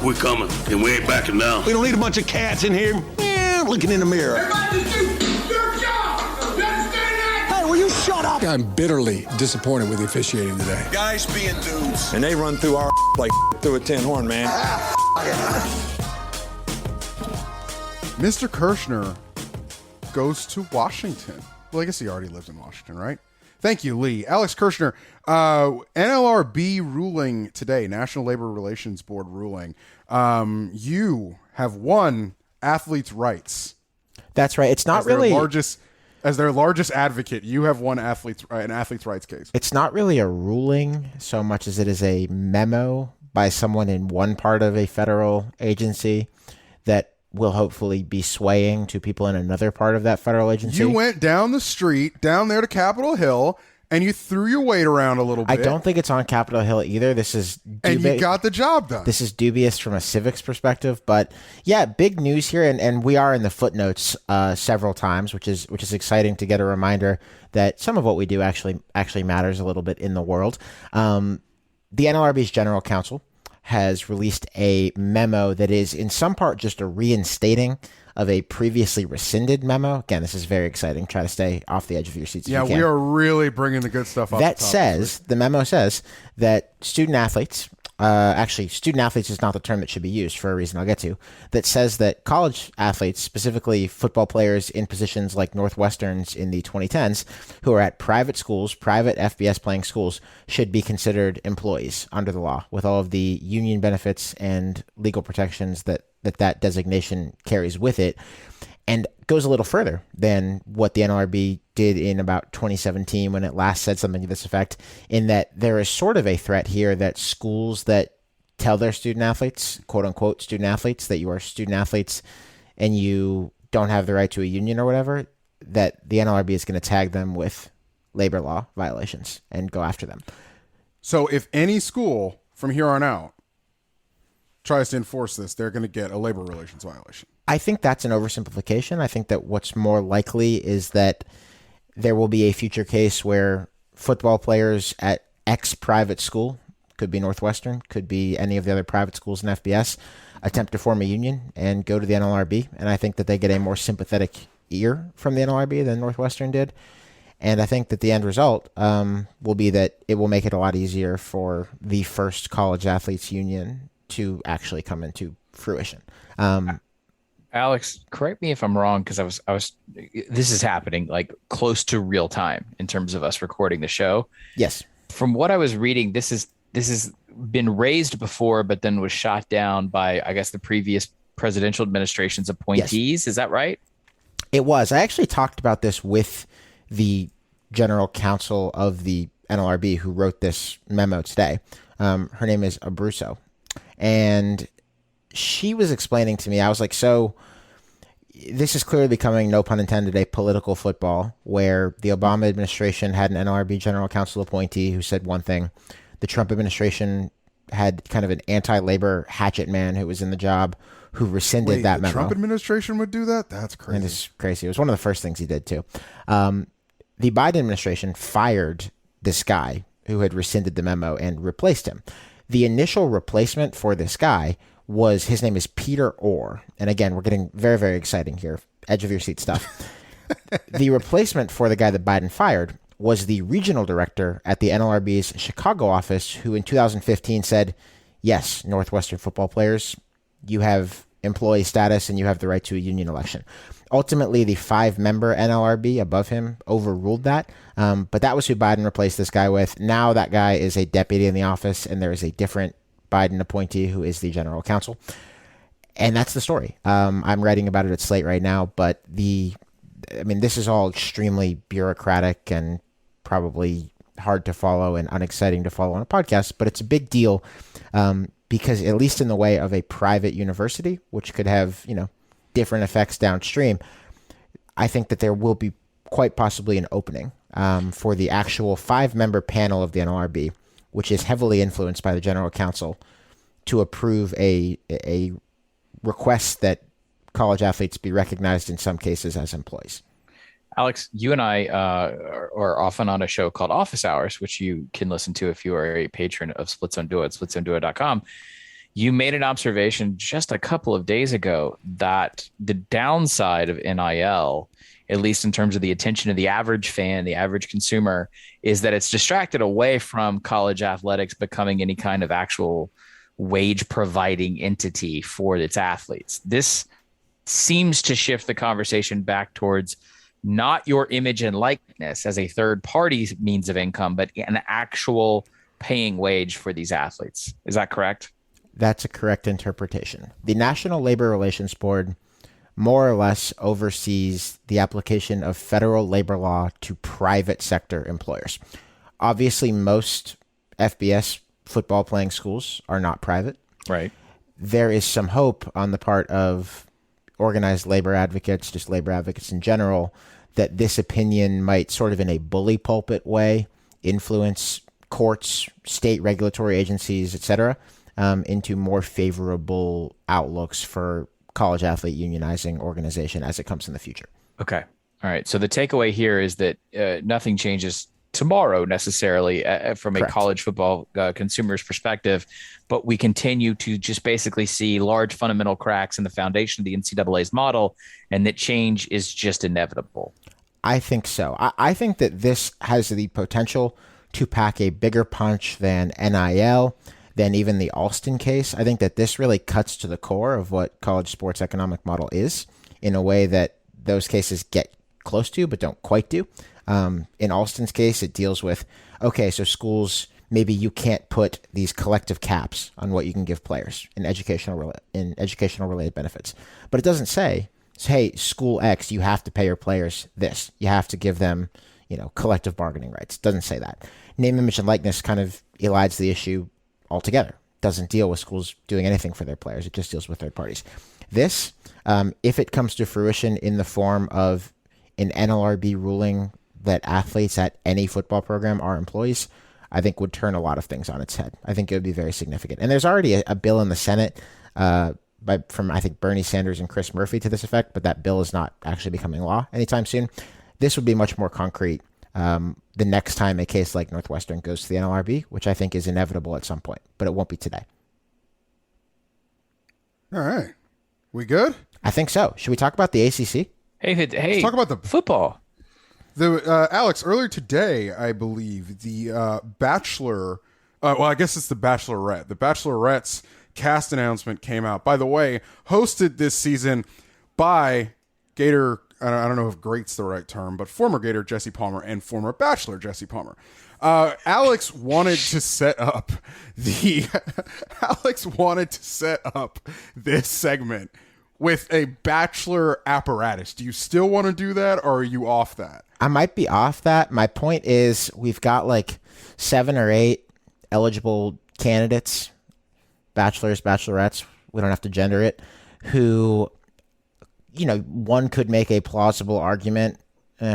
We're coming, and we ain't backing down. We don't need a bunch of cats in here looking in the mirror. Everybody just do your job. You understand that? Hey, will you shut up? I'm bitterly disappointed with the officiating today. Guys being dudes. And they run through our like through a tin horn, man. Mr. Kirshner goes to Washington. Well, I guess he already lives in Washington, right? Thank you, Lee. Alex Kirshner, NLRB ruling today, National Labor Relations Board ruling. You have won athletes' rights. That's right. It's not as their really as their largest advocate. You have won an athletes' rights case. It's not really a ruling so much as it is a memo by someone in one part of a federal agency that will hopefully be swaying to people in another part of that federal agency. You went down the street, down there to Capitol Hill, and you threw your weight around a little bit. I don't think it's on Capitol Hill either. This is and you got the job done. This is dubious from a civics perspective, but yeah, big news here, and we are in the footnotes several times, which is exciting to get a reminder that some of what we do actually matters a little bit in the world. The NLRB's General Counsel has released a memo that is in some part just a reinstating of a previously rescinded memo. Again, this is very exciting. Try to stay off the edge of your seats. Yeah, if you can. we are really bringing the good stuff up. That says, the memo says that student athletes, actually student athletes is not the term that should be used for a reason I'll get to, that says that college athletes, specifically football players in positions like Northwestern's in the 2010s, who are at private schools, private FBS playing schools, should be considered employees under the law with all of the union benefits and legal protections that designation carries with it, and goes a little further than what the NLRB did in about 2017 when it last said something to this effect, in that there is sort of a threat here that schools that tell their student athletes, quote unquote student athletes, that you are student athletes and you don't have the right to a union or whatever, that the NLRB is going to tag them with labor law violations and go after them. So if any school from here on out tries to enforce this, they're going to get a labor relations violation. I think that's an oversimplification. I think that what's more likely is that there will be a future case where football players at X private school, could be Northwestern, could be any of the other private schools in FBS, attempt to form a union and go to the NLRB. And I think that they get a more sympathetic ear from the NLRB than Northwestern did. And I think that the end result will be that it will make it a lot easier for the first college athletes union to actually come into fruition. Alex, correct me if I'm wrong, because I was this is happening like close to real time in terms of us recording the show. Yes. From what I was reading, this has been raised before, but then was shot down by, I guess, the previous presidential administration's appointees. Yes. Is that right? It was. I actually talked about this with the general counsel of the NLRB who wrote this memo today. Her name is Abruzzo. And she was explaining to me, I was like, so this is clearly becoming, no pun intended, a political football where the Obama administration had an NLRB general counsel appointee who said one thing. The Trump administration had kind of an anti-labor hatchet man who was in the job who rescinded that memo. The Trump administration would do that? That's crazy. And it's crazy. It was one of the first things he did too. The Biden administration fired this guy who had rescinded the memo and replaced him. The initial replacement for this guy was, his name is Peter Orr. And again, we're getting very, very exciting here. Edge of your seat stuff. The replacement for the guy that Biden fired was the regional director at the NLRB's Chicago office, who in 2015 said, yes, Northwestern football players, you have employee status and you have the right to a union election. Ultimately, the 5-member NLRB above him overruled that. But that was who Biden replaced this guy with. Now that guy is a deputy in the office, and there is a different Biden appointee who is the general counsel. And that's the story. I'm writing about it at Slate right now, but this is all extremely bureaucratic and probably hard to follow and unexciting to follow on a podcast, but it's a big deal because at least in the way of a private university, which could have, different effects downstream, I think that there will be quite possibly an opening for the actual 5-member panel of the NLRB, which is heavily influenced by the general counsel, to approve a request that college athletes be recognized in some cases as employees. Alex, you and I are often on a show called Office Hours, which you can listen to if you are a patron of Splits on Do It, splitsondo.com. You made an observation just a couple of days ago that the downside of NIL, at least in terms of the attention of the average fan, the average consumer, is that it's distracted away from college athletics becoming any kind of actual wage providing entity for its athletes. This seems to shift the conversation back towards not your image and likeness as a third party means of income, but an actual paying wage for these athletes. Is that correct? That's a correct interpretation. The National Labor Relations Board more or less oversees the application of federal labor law to private sector employers. Obviously, most FBS football playing schools are not private. Right. There is some hope on the part of organized labor advocates, just labor advocates in general, that this opinion might sort of in a bully pulpit way influence courts, state regulatory agencies, etc., into more favorable outlooks for college athlete unionizing organization as it comes in the future. Okay. All right. So the takeaway here is that nothing changes tomorrow necessarily from Correct. a college football consumer's perspective, but we continue to just basically see large fundamental cracks in the foundation of the NCAA's model, and that change is just inevitable. I think so. I think that this has the potential to pack a bigger punch than NIL, than even the Alston case. I think that this really cuts to the core of what college sports economic model is in a way that those cases get close to but don't quite do. In Alston's case, it deals with, okay, so schools, maybe you can't put these collective caps on what you can give players in educational related benefits. But it doesn't say, hey, school X, you have to pay your players this. You have to give them, collective bargaining rights. It doesn't say that. Name, image, and likeness kind of elides the issue altogether. Doesn't deal with schools doing anything for their players. It just deals with third parties. This, if it comes to fruition in the form of an NLRB ruling that athletes at any football program are employees, I think would turn a lot of things on its head. I think it would be very significant. And there's already a bill in the Senate from I think Bernie Sanders and Chris Murphy to this effect, but that bill is not actually becoming law anytime soon. This would be much more concrete the next time a case like Northwestern goes to the NLRB, which I think is inevitable at some point, but it won't be today. All right. We good? I think so. Should we talk about the ACC? Hey, Let's talk about the football. Alex, earlier today, I believe, the Bachelor, I guess it's the Bachelorette. The Bachelorette's cast announcement came out. By the way, hosted this season by Gator, I don't know if great's the right term, but former Gator Jesse Palmer and former Bachelor Jesse Palmer. Alex wanted to set up this segment with a Bachelor apparatus. Do you still want to do that, or are you off that? I might be off that. My point is we've got like 7 or 8 eligible candidates, bachelors, bachelorettes, we don't have to gender it, who, one could make a plausible argument.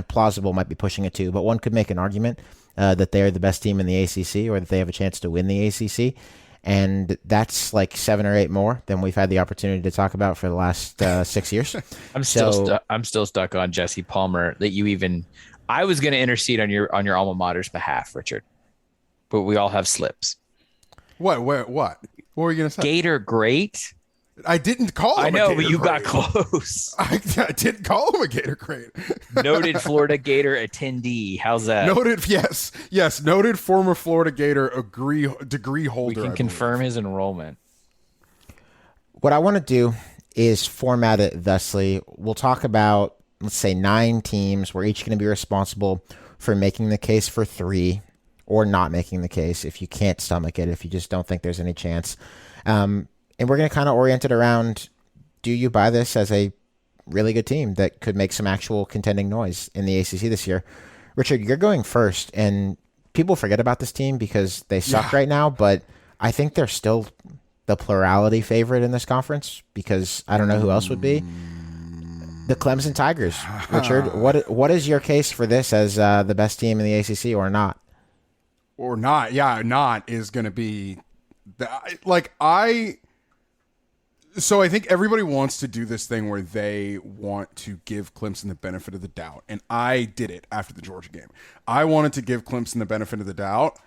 Plausible might be pushing it too, but one could make an argument that they're the best team in the ACC or that they have a chance to win the ACC. And that's like 7 or 8 more than we've had the opportunity to talk about for the last 6 years. I'm still stuck on Jesse Palmer. I was going to intercede on your alma mater's behalf, Richard, but we all have slips. What? What were you going to say? Gator great. I didn't call him. I know, a Gator but you great. got close. I didn't call him a Gator great. Noted Florida Gator attendee. How's that? Yes. Noted former Florida Gator degree holder. We can confirm his enrollment. What I want to do is format it thusly. We'll talk about, let's say, 9 teams. We're each going to be responsible for making the case for 3 or not making the case if you can't stomach it, if you just don't think there's any chance. And we're going to kind of orient it around, do you buy this as a really good team that could make some actual contending noise in the ACC this year? Richard, you're going first, and people forget about this team because they suck right now, but I think they're still the plurality favorite in this conference because I don't know who else would be. The Clemson Tigers. Richard, what is your case for this as the best team in the ACC or not? Or not. Yeah, not is going to be... So I think everybody wants to do this thing where they want to give Clemson the benefit of the doubt. And I did it after the Georgia game. I wanted to give Clemson the benefit of the doubt.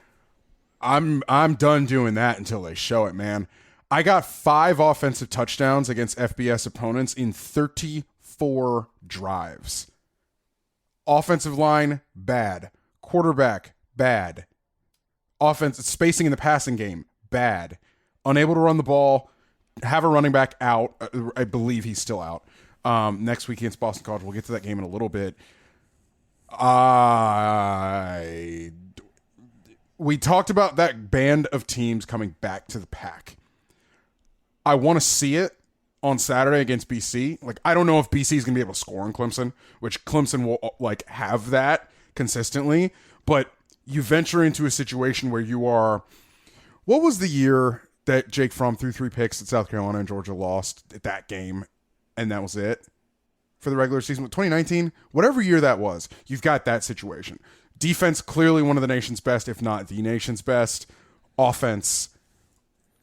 I'm done doing that until they show it, man. I got 5 offensive touchdowns against FBS opponents in 34 drives. Offensive line, bad. Quarterback, bad. Offense spacing in the passing game, bad. Unable to run the ball. Have a running back out. I believe he's still out. Next week against Boston College. We'll get to that game in a little bit. We talked about that band of teams coming back to the pack. I want to see it on Saturday against BC. Like, I don't know if BC is going to be able to score on Clemson, which Clemson will like have that consistently. But you venture into a situation where you are. What was the year that Jake Fromm threw 3 picks at South Carolina and Georgia lost at that game, and that was it for the regular season? 2019, whatever year that was, you've got that situation. Defense, clearly one of the nation's best, if not the nation's best. Offense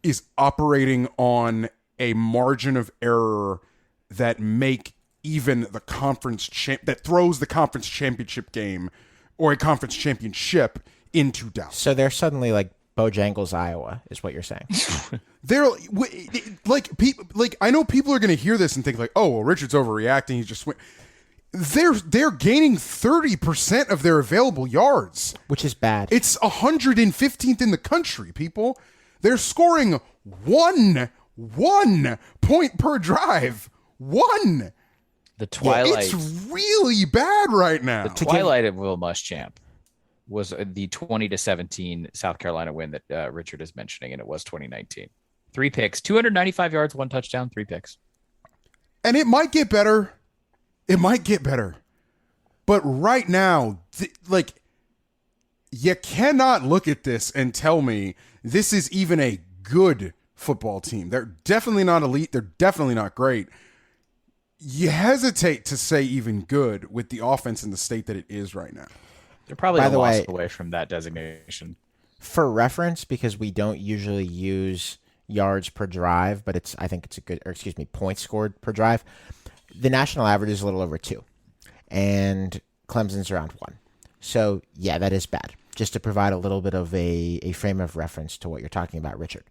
is operating on a margin of error that make even the that throws the conference championship game or a conference championship into doubt. So they're suddenly like Bojangles, Iowa, is what you're saying. They're like people. Like, I know people are going to hear this and think like, "Oh, well, Richard's overreacting. He's just." They're gaining 30% of their available yards, which is bad. It's 115th in the country. People, they're scoring one point per drive. One. The twilight. It's really bad right now. The twilight of Will Muschamp was the 20-17 South Carolina win that Richard is mentioning, and it was 2019. 3 picks, 295 yards, 1 touchdown, 3 picks. And it might get better. It might get better. But right now, you cannot look at this and tell me this is even a good football team. They're definitely not elite. They're definitely not great. You hesitate to say even good with the offense in the state that it is right now. They're probably a loss away from that designation. For reference, because we don't usually use yards per drive, but I think it's a good, points scored per drive. The national average is a little over 2, and Clemson's around 1. So, yeah, that is bad. Just to provide a little bit of a frame of reference to what you're talking about, Richard.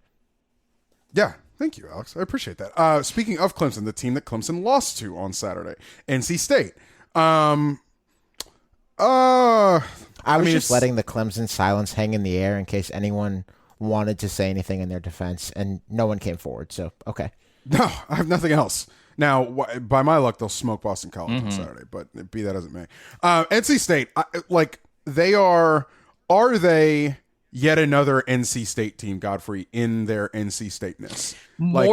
Yeah, thank you, Alex. I appreciate that. Speaking of Clemson, the team that Clemson lost to on Saturday, NC State. I was just letting the Clemson silence hang in the air in case anyone wanted to say anything in their defense, and no one came forward. So, okay. No, I have nothing else. Now, by my luck, they'll smoke Boston College on Saturday, but be that as it may. NC State, are they yet another NC State team, Godfrey, in their NC State-ness?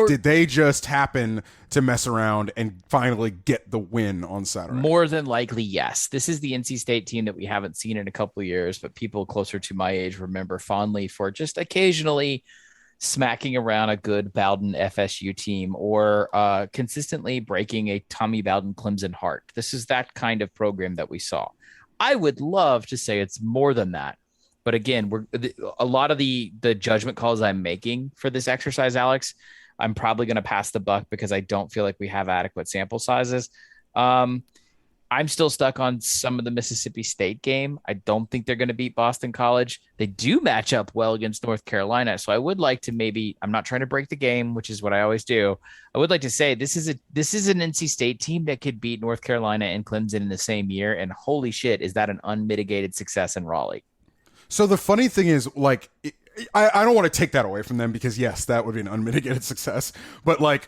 Did they just happen to mess around and finally get the win on Saturday? More than likely, yes. This is the NC State team that we haven't seen in a couple of years, but people closer to my age remember fondly for just occasionally smacking around a good Bowden FSU team or consistently breaking a Tommy Bowden Clemson heart. This is that kind of program that we saw. I would love to say it's more than that. But again, a lot of the judgment calls I'm making for this exercise, Alex, I'm probably going to pass the buck because I don't feel like we have adequate sample sizes. I'm still stuck on some of the Mississippi State game. I don't think they're going to beat Boston College. They do match up well against North Carolina. So I would like to I'm not trying to break the game, which is what I always do. I would like to say this is an NC State team that could beat North Carolina and Clemson in the same year. And holy shit, is that an unmitigated success in Raleigh? So the funny thing is, I don't want to take that away from them because, yes, that would be an unmitigated success. But,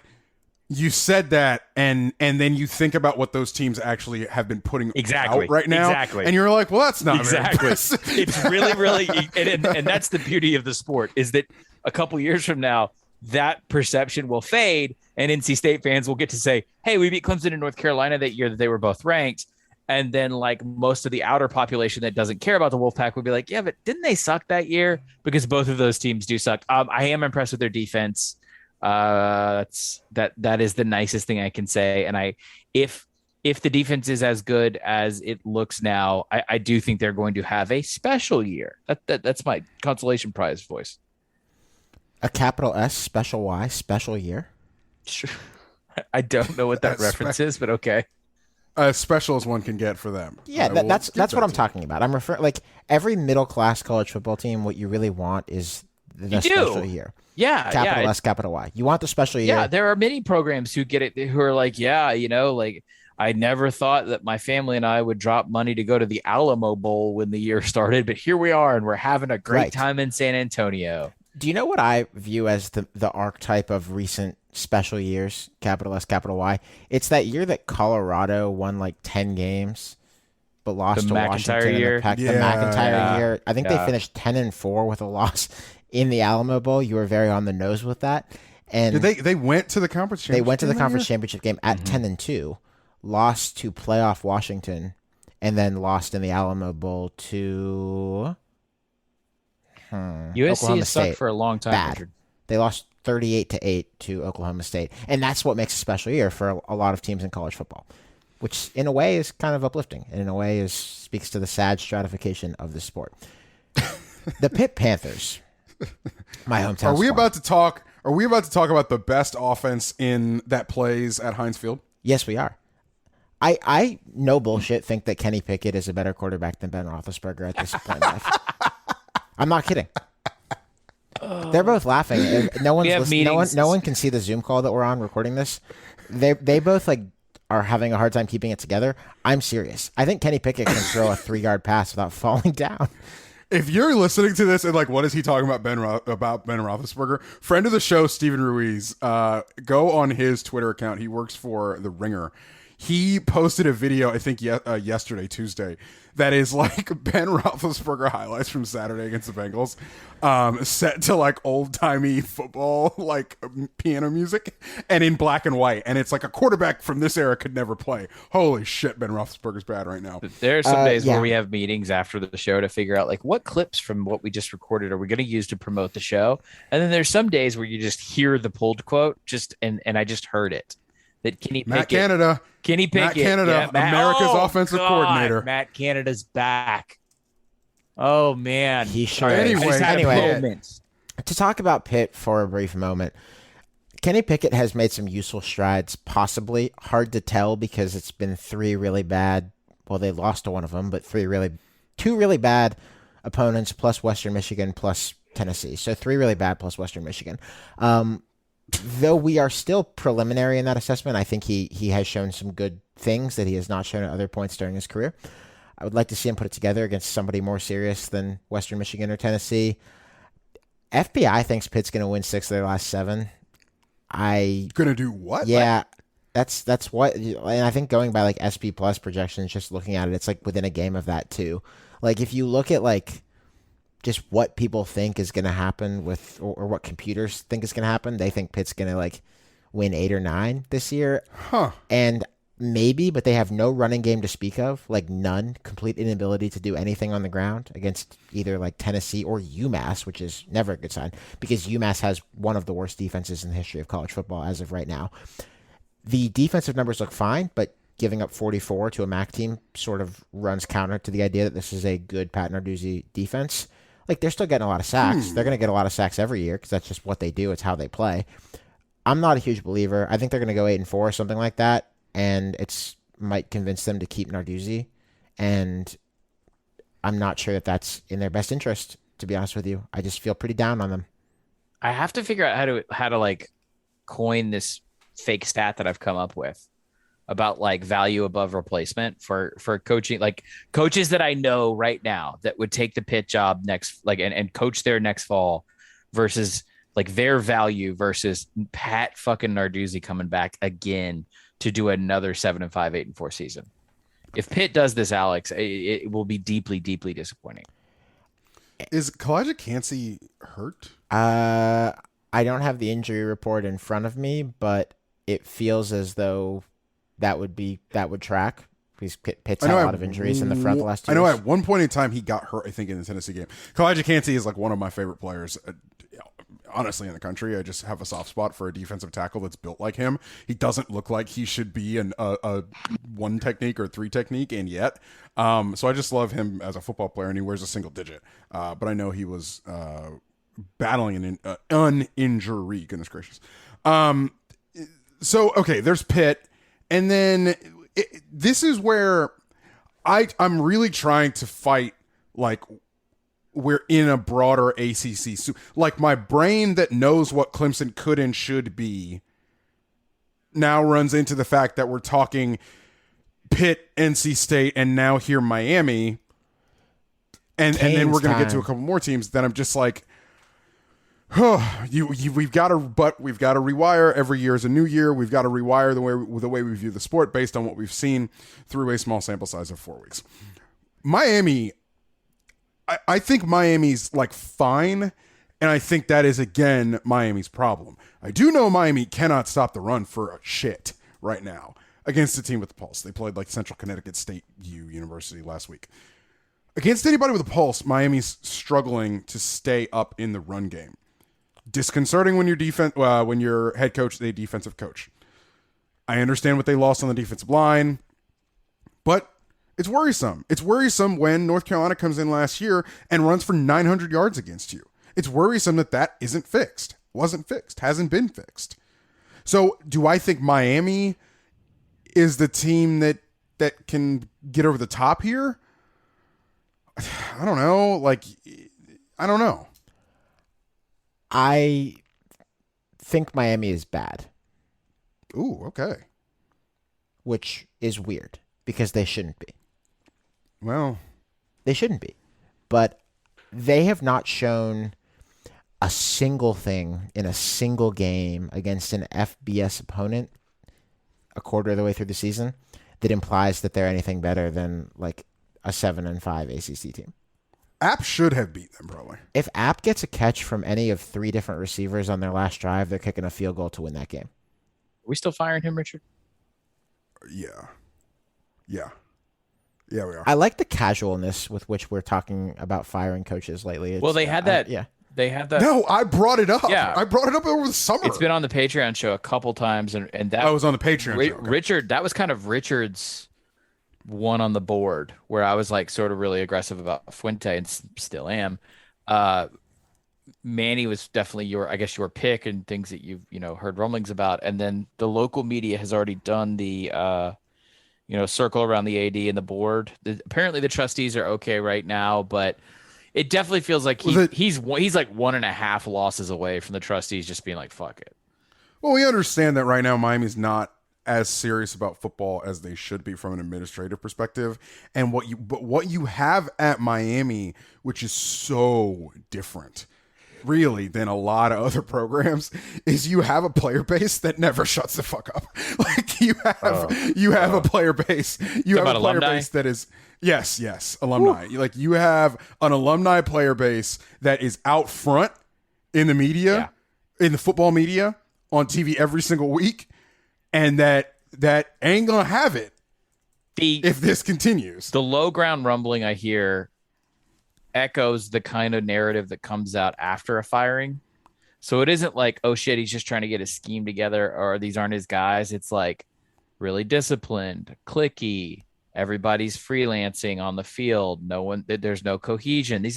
you said that, and then you think about what those teams actually have been putting out right now. Exactly. And you're like, well, that's not exactly. It's really, and that's the beauty of the sport is that a couple years from now, that perception will fade, and NC State fans will get to say, hey, we beat Clemson in North Carolina that year that they were both ranked. And then most of the outer population that doesn't care about the Wolfpack would be like, yeah, but didn't they suck that year? Because both of those teams do suck. I am impressed with their defense. That is the nicest thing I can say. And if the defense is as good as it looks now, I do think they're going to have a special year. That's my consolation prize voice. A capital S, special Y, special year. Sure. I don't know what that reference is, but okay. As special as one can get for them. Yeah, that's what I'm talking about. I'm referring every middle class college football team. What you really want is the special year. Yeah. Capital S, capital Y. You want the special year. Yeah. There are many programs who get it, who are like, yeah, like I never thought that my family and I would drop money to go to the Alamo Bowl when the year started, but here we are and we're having a great time in San Antonio. Do you know what I view as the archetype of recent special years, capital S, capital Y? It's that year that Colorado won like 10 games, but lost to Washington year. the McIntyre year. I think they finished 10-4 with a loss in the Alamo Bowl. You were very on the nose with that. And they went to the conference championship. They went to the conference championship game at 10-2, lost to playoff Washington, and then lost in the Alamo Bowl to USC Oklahoma has State. sucked for a long time. Bad. Richard. They lost 38-8 to Oklahoma State, and that's what makes a special year for a lot of teams in college football, which in a way is kind of uplifting, and in a way speaks to the sad stratification of the sport. The Pitt Panthers, my hometown. Are we about to talk about the best offense that plays at Heinz Field? Yes, we are. I no bullshit think that Kenny Pickett is a better quarterback than Ben Roethlisberger at this point in life. I'm not kidding. They're both laughing. No one's listening. No one can see the Zoom call that we're on recording this. They both are having a hard time keeping it together. I'm serious. I think Kenny Pickett can throw a 3-yard pass without falling down. If you're listening to this and what is he talking about Ben Roethlisberger? Friend of the show, Steven Ruiz, go on his Twitter account. He works for The Ringer. He posted a video, I think yesterday, Tuesday, that is Ben Roethlisberger highlights from Saturday against the Bengals, set to old timey football piano music, and in black and white. And it's a quarterback from this era could never play. Holy shit, Ben Roethlisberger's bad right now. There are some days where we have meetings after the show to figure out what clips from what we just recorded are we going to use to promote the show, and then there's some days where you just hear the pulled quote, and I just heard it. That Kenny Pickett, Kenny Pickett, America's offensive coordinator. Matt Canada's back. Oh man, he sure. Anyway, to talk about Pitt for a brief moment, Kenny Pickett has made some useful strides. Possibly hard to tell because it's been 3 really bad. Well, they lost to one of them, but 2 really bad opponents plus Western Michigan plus Tennessee. So 3 really bad plus Western Michigan. Though we are still preliminary in that assessment, I think he has shown some good things that he has not shown at other points during his career. I would like to see him put it together against somebody more serious than Western Michigan or Tennessee. FBI thinks Pitt's going to win 6 of their last 7. Going to do what? Yeah, that's what. And I think going by SP Plus projections, just looking at it, it's within a game of that too. If you look at just what people think is going to happen with, or what computers think is going to happen. They think Pitt's going to win 8 or 9 this year. Huh. And maybe, but they have no running game to speak of, none, complete inability to do anything on the ground against either Tennessee or UMass, which is never a good sign because UMass has one of the worst defenses in the history of college football as of right now. The defensive numbers look fine, but giving up 44 to a MAC team sort of runs counter to the idea that this is a good Pat Narduzzi defense. They're still getting a lot of sacks. They're going to get a lot of sacks every year because that's just what they do. It's how they play. I'm not a huge believer. I think they're going to go 8-4 or something like that, and it's might convince them to keep Narduzzi. And I'm not sure that that's in their best interest, to be honest with you. I just feel pretty down on them. I have to figure out how to coin this fake stat that I've come up with about value above replacement for coaching, coaches that I know right now that would take the Pitt job next, and coach there next fall versus their value versus Pat fucking Narduzzi coming back again to do another 7-5, 8-4 season. If Pitt does this, Alex, it will be deeply, deeply disappointing. Is Kalijah Cansey hurt? I don't have the injury report in front of me, but it feels as though that would track because Pitt's had a lot of injuries in the front the last 2 years. I know at one point in time he got hurt, I think, in the Tennessee game. Kalijah Cansey is one of my favorite players, honestly, in the country. I just have a soft spot for a defensive tackle that's built like him. He doesn't look like he should be a 1 technique or 3 technique, and yet. So I just love him as a football player, and he wears a single digit. But I know he was battling an injury. Goodness gracious. So, okay, there's Pitt. And then this is where I'm really trying to fight we're in a broader ACC. Like my brain that knows what Clemson could and should be now runs into the fact that we're talking Pitt, NC State, and now here Miami, and then we're going to get to a couple more teams. Then I'm just like, oh, we've got to rewire. Every year is a new year. We've got to rewire the way we view the sport based on what we've seen through a small sample size of 4 weeks. Miami, I think Miami's like fine, and I think that is again Miami's problem. I do know Miami cannot stop the run for a shit right now against a team with a pulse. They played like Central Connecticut State University last week. Against anybody with a pulse, Miami's struggling to stay up in the run game. Disconcerting when your head coach is a defensive coach. I understand what they lost on the defensive line, but it's worrisome. It's worrisome when North Carolina comes in last year and runs for 900 yards against you. It's worrisome that isn't fixed, wasn't fixed, hasn't been fixed. So do I think Miami is the team that can get over the top here? I don't know. I don't know. I think Miami is bad. Ooh, okay. Which is weird because they shouldn't be. Well, they shouldn't be. But they have not shown a single thing in a single game against an FBS opponent a quarter of the way through the season that implies that they're anything better than like a 7-5 ACC team. App should have beat them probably. If App gets a catch from any of 3 different receivers on their last drive, they're kicking a field goal to win that game. Are we still firing him, Richard? Yeah, we are. I like the casualness with which we're talking about firing coaches lately. Well, they had that. They had that. No, I brought it up. Yeah. I brought it up over the summer. It's been on the Patreon show a couple times, and that I was on the Patreon show. Okay. Richard, that was kind of Richard's one on the board where I was like sort of really aggressive about Fuente and still am. Manny was definitely your pick and things that you've heard rumblings about, and then the local media has already done the circle around the AD and the board. Apparently the trustees are okay right now, but it definitely feels like he's like 1.5 losses away from the trustees just being like, fuck it. Well, we understand that right now Miami's not as serious about football as they should be from an administrative perspective. And what you have at Miami, which is so different really than a lot of other programs, is you have a player base that never shuts the fuck up. Like you have a player base. You have a player alumni? base that is yes, alumni. Like you have an alumni player base that is out front in the media, in the football media, on TV every single week, and that ain't gonna have it if this continues. The low ground rumbling I hear echoes the kind of narrative that comes out after a firing. So it isn't like, oh shit, he's just trying to get his scheme together, or these aren't his guys. It's like really disciplined, cliquey, everybody's freelancing on the field. There's no cohesion.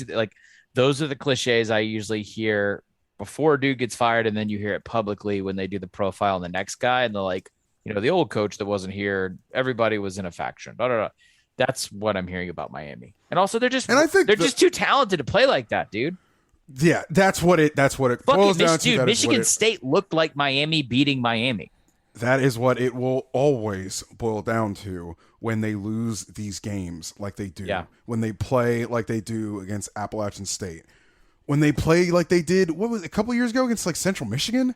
Those are the cliches I usually hear before a dude gets fired, and then you hear it publicly when they do the profile on the next guy, and they're like, the old coach that wasn't here, everybody was in a faction. That's what I'm hearing about Miami. And also they're just too talented to play like that, dude. Yeah, that's what it boils down to. Dude, Michigan State looked like Miami beating Miami. That is what it will always boil down to when they lose these games like they do. Yeah. When they play like they do against Appalachian State. When they play like they did, what was it, a couple years ago against like Central Michigan?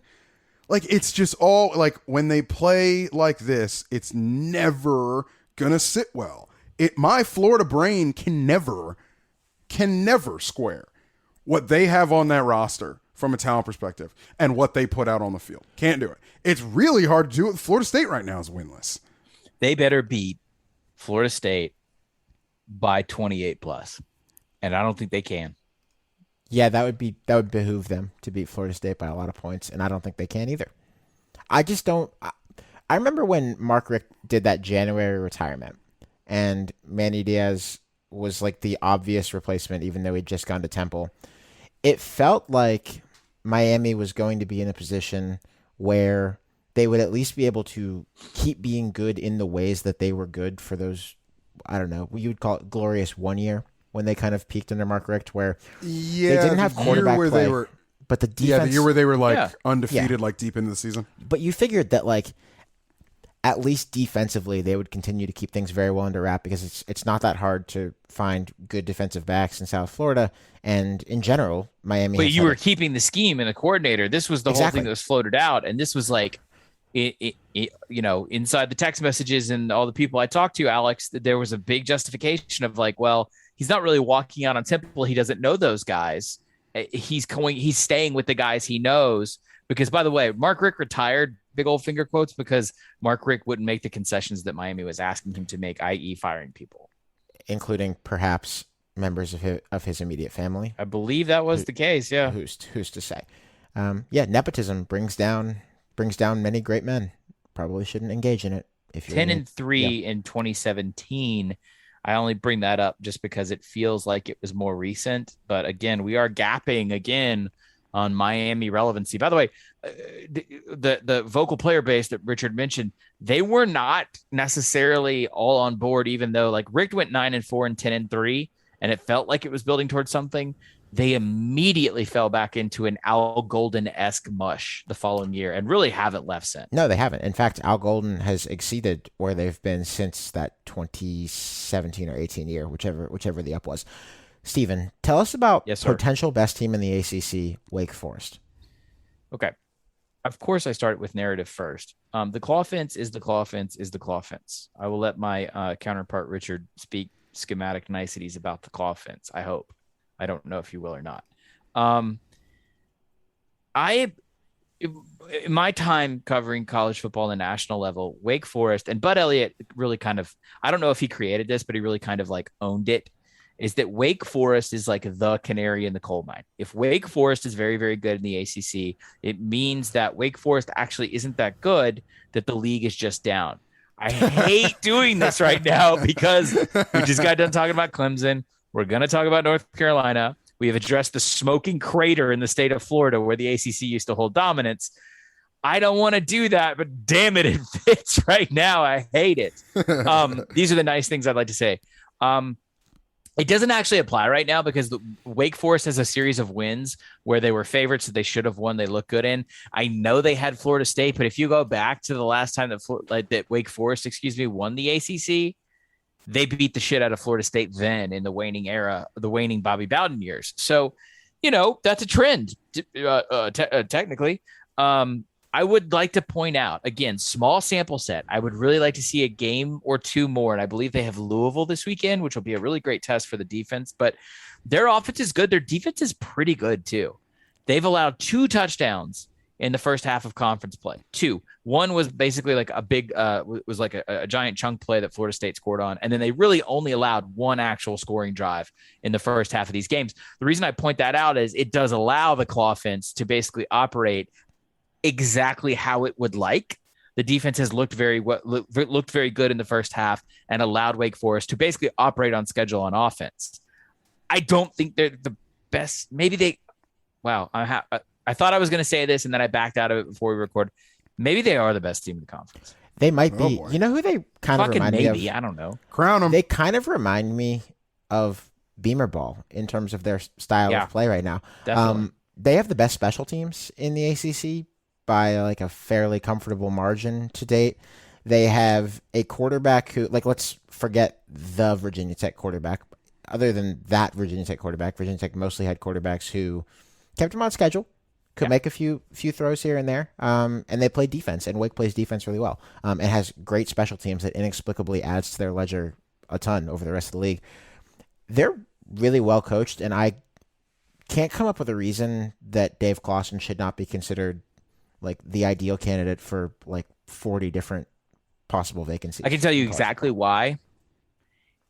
Like it's just all like when they play like this, it's never gonna sit well. My Florida brain can never square what they have on that roster from a talent perspective and what they put out on the field. Can't do it. It's really hard to do it. Florida State right now is winless. They better beat Florida State by 28 plus. And I don't think they can. Yeah, that would behoove them to beat Florida State by a lot of points, and I don't think they can either. I just don't. I remember when Mark Richt did that January retirement, and Manny Diaz was like the obvious replacement, even though he'd just gone to Temple. It felt like Miami was going to be in a position where they would at least be able to keep being good in the ways that they were good for those, I don't know, what you would call it glorious 1 year when they kind of peaked under Mark Richt, where Yeah, they didn't have the year quarterback where play, they were. but the defense. Yeah, the year where they were like Yeah. undefeated, like deep into the season. But you figured that like at least defensively they would continue to keep things very well under wrap, because it's not that hard to find good defensive backs in South Florida, and in general Miami. But has you had were keeping the scheme and the coordinator. This was the whole Exactly. thing that was floated out, and this was like, inside the text messages and all the people I talked to, Alex, that there was a big justification of like, well, he's not really walking out on Temple. He doesn't know those guys. He's staying with the guys he knows. Because, by the way, Mark Richt retired, big old finger quotes, because Mark Richt wouldn't make the concessions that Miami was asking him to make, i.e. firing people, including perhaps members of his immediate family. I believe that was the case. Yeah. Who's to say? Nepotism brings down many great men. Probably shouldn't engage in it. If you're 10-3 in 2017. I only bring that up just because it feels like it was more recent. But again, we are gapping again on Miami relevancy. By the way, the vocal player base that Richard mentioned, they were not necessarily all on board, even though like Richt went 9-4 and 10-3, and it felt like it was building towards something. They immediately fell back into an Al Golden-esque mush the following year and really haven't left since. No, they haven't. In fact, Al Golden has exceeded where they've been since that 2017 or 18 year, whichever the up was. Stephen, tell us about potential best team in the ACC, Wake Forest. Okay. Of course, I start with narrative first. The claw fence is the claw fence is the claw fence. I will let my counterpart, Richard, speak schematic niceties about the claw fence, I hope. I don't know if you will or not. In my time covering college football on the national level, Wake Forest, and Bud Elliott really kind of, I don't know if he created this, but he really kind of like owned it, is that Wake Forest is like the canary in the coal mine. If Wake Forest is very, very good in the ACC, it means that Wake Forest actually isn't that good, that the league is just down. I hate doing this right now because we just got done talking about Clemson. We're going to talk about North Carolina. We have addressed the smoking crater in the state of Florida where the ACC used to hold dominance. I don't want to do that, but damn it, it fits right now. I hate it. These are the nice things I'd like to say. It doesn't actually apply right now because the Wake Forest has a series of wins where they were favorites that they should have won. They look good in. I know they had Florida State, but if you go back to the last time that Wake Forest, won the ACC, they beat the shit out of Florida State then in the waning era, the waning Bobby Bowden years. So, that's a trend technically. I would like to point out, again, small sample set. I would really like to see a game or two more. And I believe they have Louisville this weekend, which will be a really great test for the defense. But their offense is good. Their defense is pretty good, too. They've allowed 2 touchdowns in the first half of conference play. 2. One was basically like a big, was like a giant chunk play that Florida State scored on. And then they really only allowed 1 actual scoring drive in the first half of these games. The reason I point that out is it does allow the claw offense to basically operate exactly how it would like. The defense has looked very good in the first half and allowed Wake Forest to basically operate on schedule on offense. I don't think they're the best. Maybe they. Wow, I thought I was going to say this and then I backed out of it before we record. Maybe they are the best team in the conference. They might be. Boy. You know who they kind of remind me of? I don't know. Crown them. They kind of remind me of Beamer Ball in terms of their style of play right now. Definitely. They have the best special teams in the ACC by like a fairly comfortable margin to date. They have a quarterback who, like, let's forget the Virginia Tech quarterback. Other than that Virginia Tech quarterback, Virginia Tech mostly had quarterbacks who kept them on schedule, could make a few throws here and there, and they play defense, and Wake plays defense really well. It has great special teams that inexplicably adds to their ledger a ton over the rest of the league. They're really well coached, and I can't come up with a reason that Dave Clawson should not be considered like the ideal candidate for like 40 different possible vacancies. I can tell you exactly why.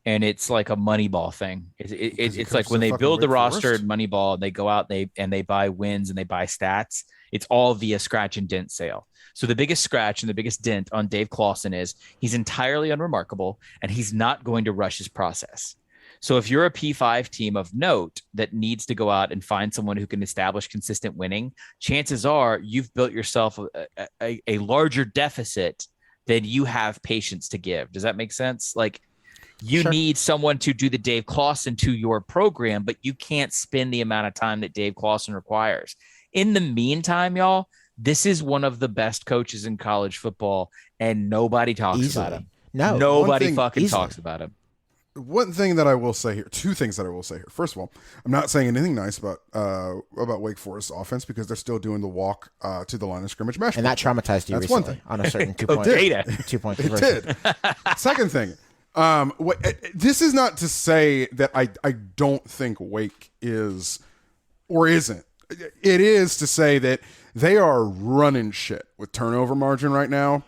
And it's like a Moneyball thing. It's like when they build the roster in Moneyball, they go out and they buy wins and they buy stats. It's all via scratch and dent sale. So the biggest scratch and the biggest dent on Dave Clawson is he's entirely unremarkable and he's not going to rush his process. So if you're a P5 team of note that needs to go out and find someone who can establish consistent winning, chances are you've built yourself a larger deficit than you have patience to give. Does that make sense? Like, You need someone to do the Dave Clawson to your program, but you can't spend the amount of time that Dave Clawson requires. In the meantime, y'all, this is one of the best coaches in college football, and nobody talks about him. No, nobody fucking talks about him. One thing that I will say here, two things that I will say here. First of all, I'm not saying anything nice about Wake Forest's offense because they're still doing the walk to the line of scrimmage mesh. And that traumatized you recently one thing. On a certain 2 point. 2 point It conversion. did. Second thing, this is not to say that I don't think Wake is or isn't. It is to say that they are running shit with turnover margin right now.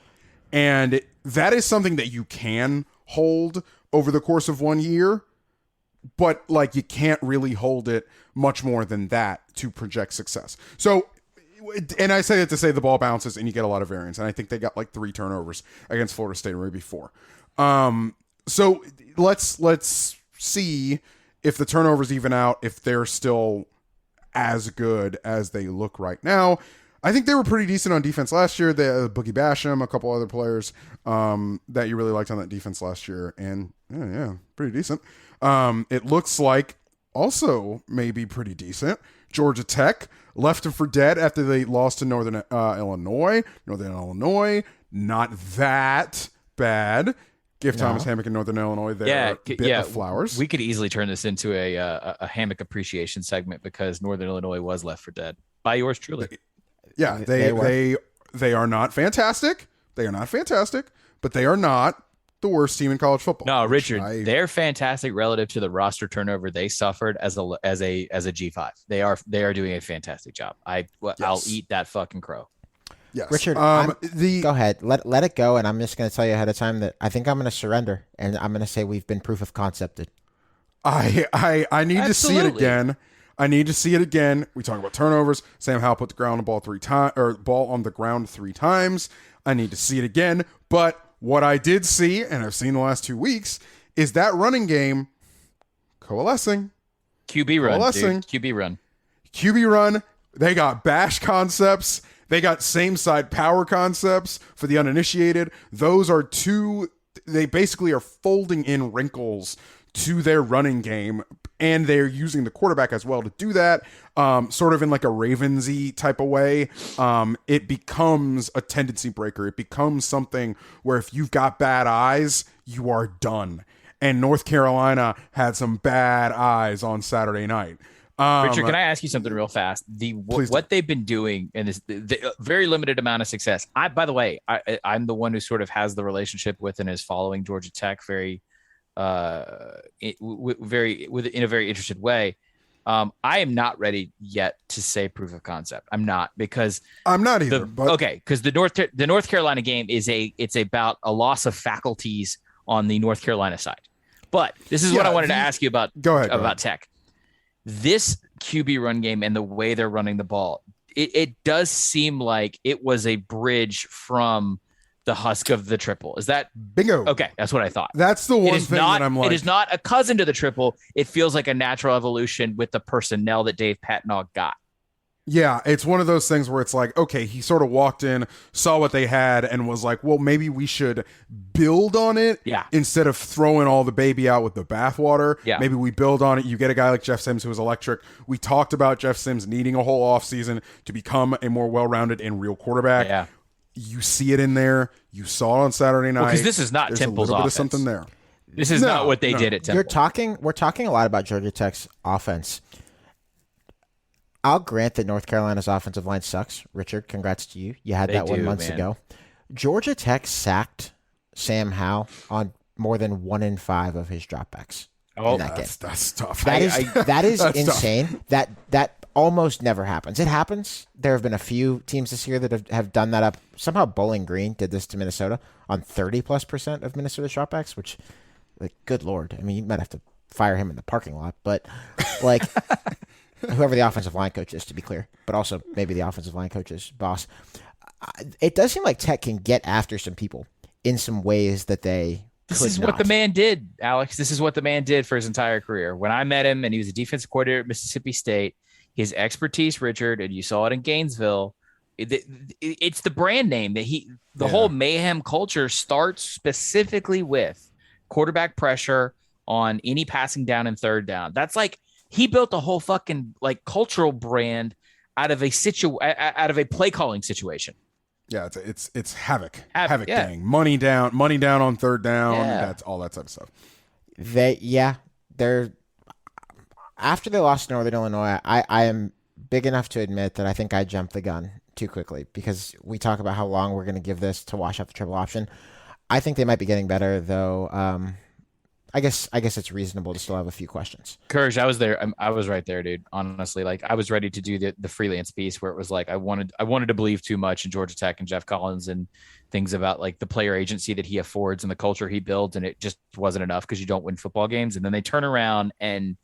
And that is something that you can hold over the course of 1 year, but like you can't really hold it much more than that to project success. So, and I say it to say the ball bounces and you get a lot of variance. And I think they got like 3 turnovers against Florida State or maybe 4. So let's see if the turnovers even out, if they're still as good as they look right now. I think they were pretty decent on defense last year. The Boogie Basham, a couple other players that you really liked on that defense last year, and yeah, pretty decent. It looks like also maybe pretty decent. Georgia Tech left them for dead after they lost to Northern Illinois. Northern Illinois, not that bad. Give Thomas Hammock in Northern Illinois their bit of flowers. We could easily turn this into a Hammock appreciation segment because Northern Illinois was left for dead by yours truly. Yeah, they are not fantastic. They are not fantastic, but they are not the worst team in college football. No, Richard, they're fantastic relative to the roster turnover they suffered as a G5. They are doing a fantastic job. I'll eat that fucking crow. Yes. Richard, go ahead. Let it go, and I'm just going to tell you ahead of time that I think I'm going to surrender, and I'm going to say we've been proof of concepted. I need to see it again. I need to see it again. We talk about turnovers. Sam Howell put the ball on the ground 3 times. I need to see it again. But what I did see, and I've seen the last 2 weeks, is that running game coalescing. QB run, dude. QB run. They got bash concepts. They got same side power concepts for the uninitiated. Those are 2. They basically are folding in wrinkles to their running game, and they're using the quarterback as well to do that, sort of in like a Ravens-y type of way. It becomes a tendency breaker. It becomes something where if you've got bad eyes, you are done. And North Carolina had some bad eyes on Saturday night. Richard, can I ask you something real fast? What they've been doing and the very limited amount of success. By the way, I'm the one who sort of has the relationship with and is following Georgia Tech in a very interested way. I am not ready yet to say proof of concept. I'm not, because I'm not either. Because the North Carolina game it's about a loss of faculties on the North Carolina side. But this is what I wanted to ask you about. Go ahead. Tech. This QB run game and the way they're running the ball, it does seem like it was a bridge from the husk of the triple. Is that bingo? Okay, that's what I thought. That's the one thing that I'm like. It is not a cousin to the triple. It feels like a natural evolution with the personnel that Dave Patnaugh got. Yeah, it's one of those things where it's like, okay, he sort of walked in, saw what they had, and was like, well, maybe we should build on it instead of throwing all the baby out with the bathwater. Yeah. Maybe we build on it. You get a guy like Jeff Sims who is electric. We talked about Jeff Sims needing a whole offseason to become a more well-rounded and real quarterback. Yeah. You see it in there. You saw it on Saturday night. Because this is not There's Temple's a little offense. bit of something there. This is not what they did at Temple. We're talking a lot about Georgia Tech's offense. I'll grant that North Carolina's offensive line sucks. Richard, congrats to you. You had that 1 month ago. Georgia Tech sacked Sam Howell on more than 1 in 5 of his dropbacks. Oh, that's tough. That is insane. Tough. That almost never happens. It happens. There have been a few teams this year that have done that up. Somehow Bowling Green did this to Minnesota on 30+% of Minnesota's dropbacks, which, like, good Lord. I mean, you might have to fire him in the parking lot, but like whoever the offensive line coach is, to be clear, but also maybe the offensive line coach's boss. It does seem like Tech can get after some people in some ways that they This is what the man did, Alex. This is what the man did for his entire career. When I met him and he was a defensive coordinator at Mississippi State, his expertise, Richard, and you saw it in Gainesville, it's the brand name that the whole mayhem culture starts specifically with quarterback pressure on any passing down and third down. That's like he built a whole fucking like cultural brand out of a play calling situation. Yeah, it's havoc yeah. gang. Money down on third down. Yeah. That's all that type of stuff. They're after they lost to Northern Illinois. I am big enough to admit that I think I jumped the gun too quickly because we talk about how long we're going to give this to wash out the triple option. I think they might be getting better though. I guess it's reasonable to still have a few questions. Courage, I was there. I was right there, dude. Honestly, like I was ready to do the freelance piece where it was like I wanted to believe too much in Georgia Tech and Jeff Collins and things about like the player agency that he affords and the culture he builds, and it just wasn't enough because you don't win football games. And then they turn around and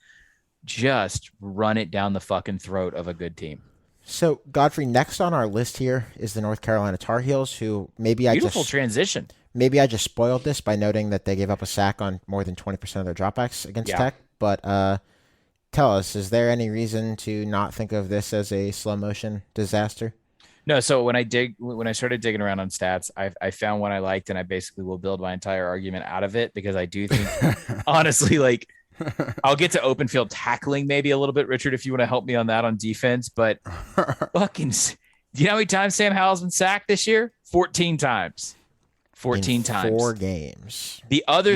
just run it down the fucking throat of a good team. So Godfrey, next on our list here is the North Carolina Tar Heels, who beautiful transition. Maybe I just spoiled this by noting that they gave up a sack on more than 20% of their dropbacks against Tech. But tell us, is there any reason to not think of this as a slow motion disaster? No. So when I started digging around on stats, I found one I liked, and I basically will build my entire argument out of it because I do think, honestly, like I'll get to open field tackling maybe a little bit, Richard, if you want to help me on that on defense. But fucking, do you know how many times Sam Howell's been sacked this year? 14 times. 14 times. 4 games. The other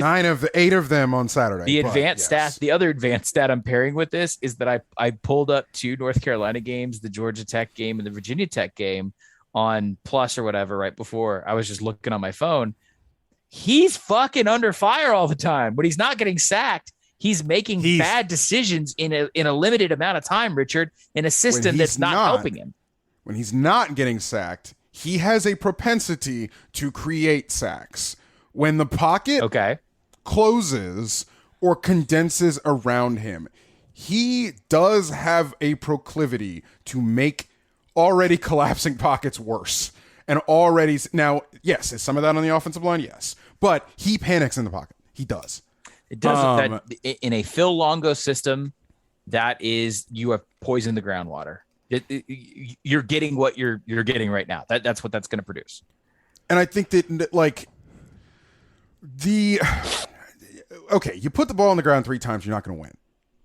8 of them on Saturday. The advanced stat, the other advanced stat I'm pairing with this is that I pulled up 2 North Carolina games, the Georgia Tech game and the Virginia Tech game on Plus or whatever right before. I was just looking on my phone. He's fucking under fire all the time. When he's not getting sacked, he's making bad decisions in a limited amount of time, Richard, in a system that's not helping him. When he's not getting sacked, he has a propensity to create sacks. When the pocket closes or condenses around him, he does have a proclivity to make already collapsing pockets worse. And already, now, yes, is some of that on the offensive line? Yes. But he panics in the pocket. He does. It does. In a Phil Longo system, that is, you have poisoned the groundwater. You're getting what you're getting right now. That's what that's going to produce. And I think that like you put the ball on the ground 3 times, you're not going to win,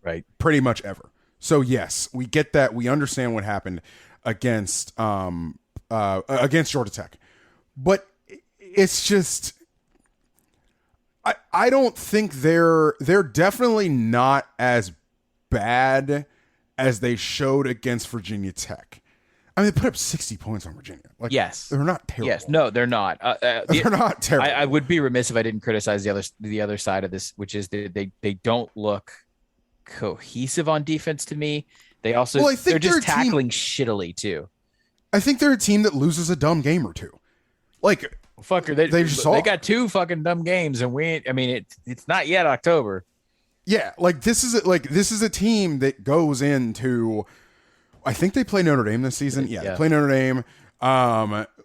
right? Pretty much ever. So yes, we get that. We understand what happened against Georgia Tech, but it's just I don't think they're definitely not as bad as they showed against Virginia Tech. I mean, they put up 60 points on Virginia. Like, yes, they're not terrible. Yes, no, they're not. They're not terrible. I would be remiss if I didn't criticize the other side of this, which is they don't look cohesive on defense to me. They also they're just tackling shittily too. I think they're a team that loses a dumb game or two. Like, fucker, they got 2 fucking dumb games, and it's not yet October. Yeah, this is a team that goes into, I think they play Notre Dame this season. Yeah, they play Notre Dame.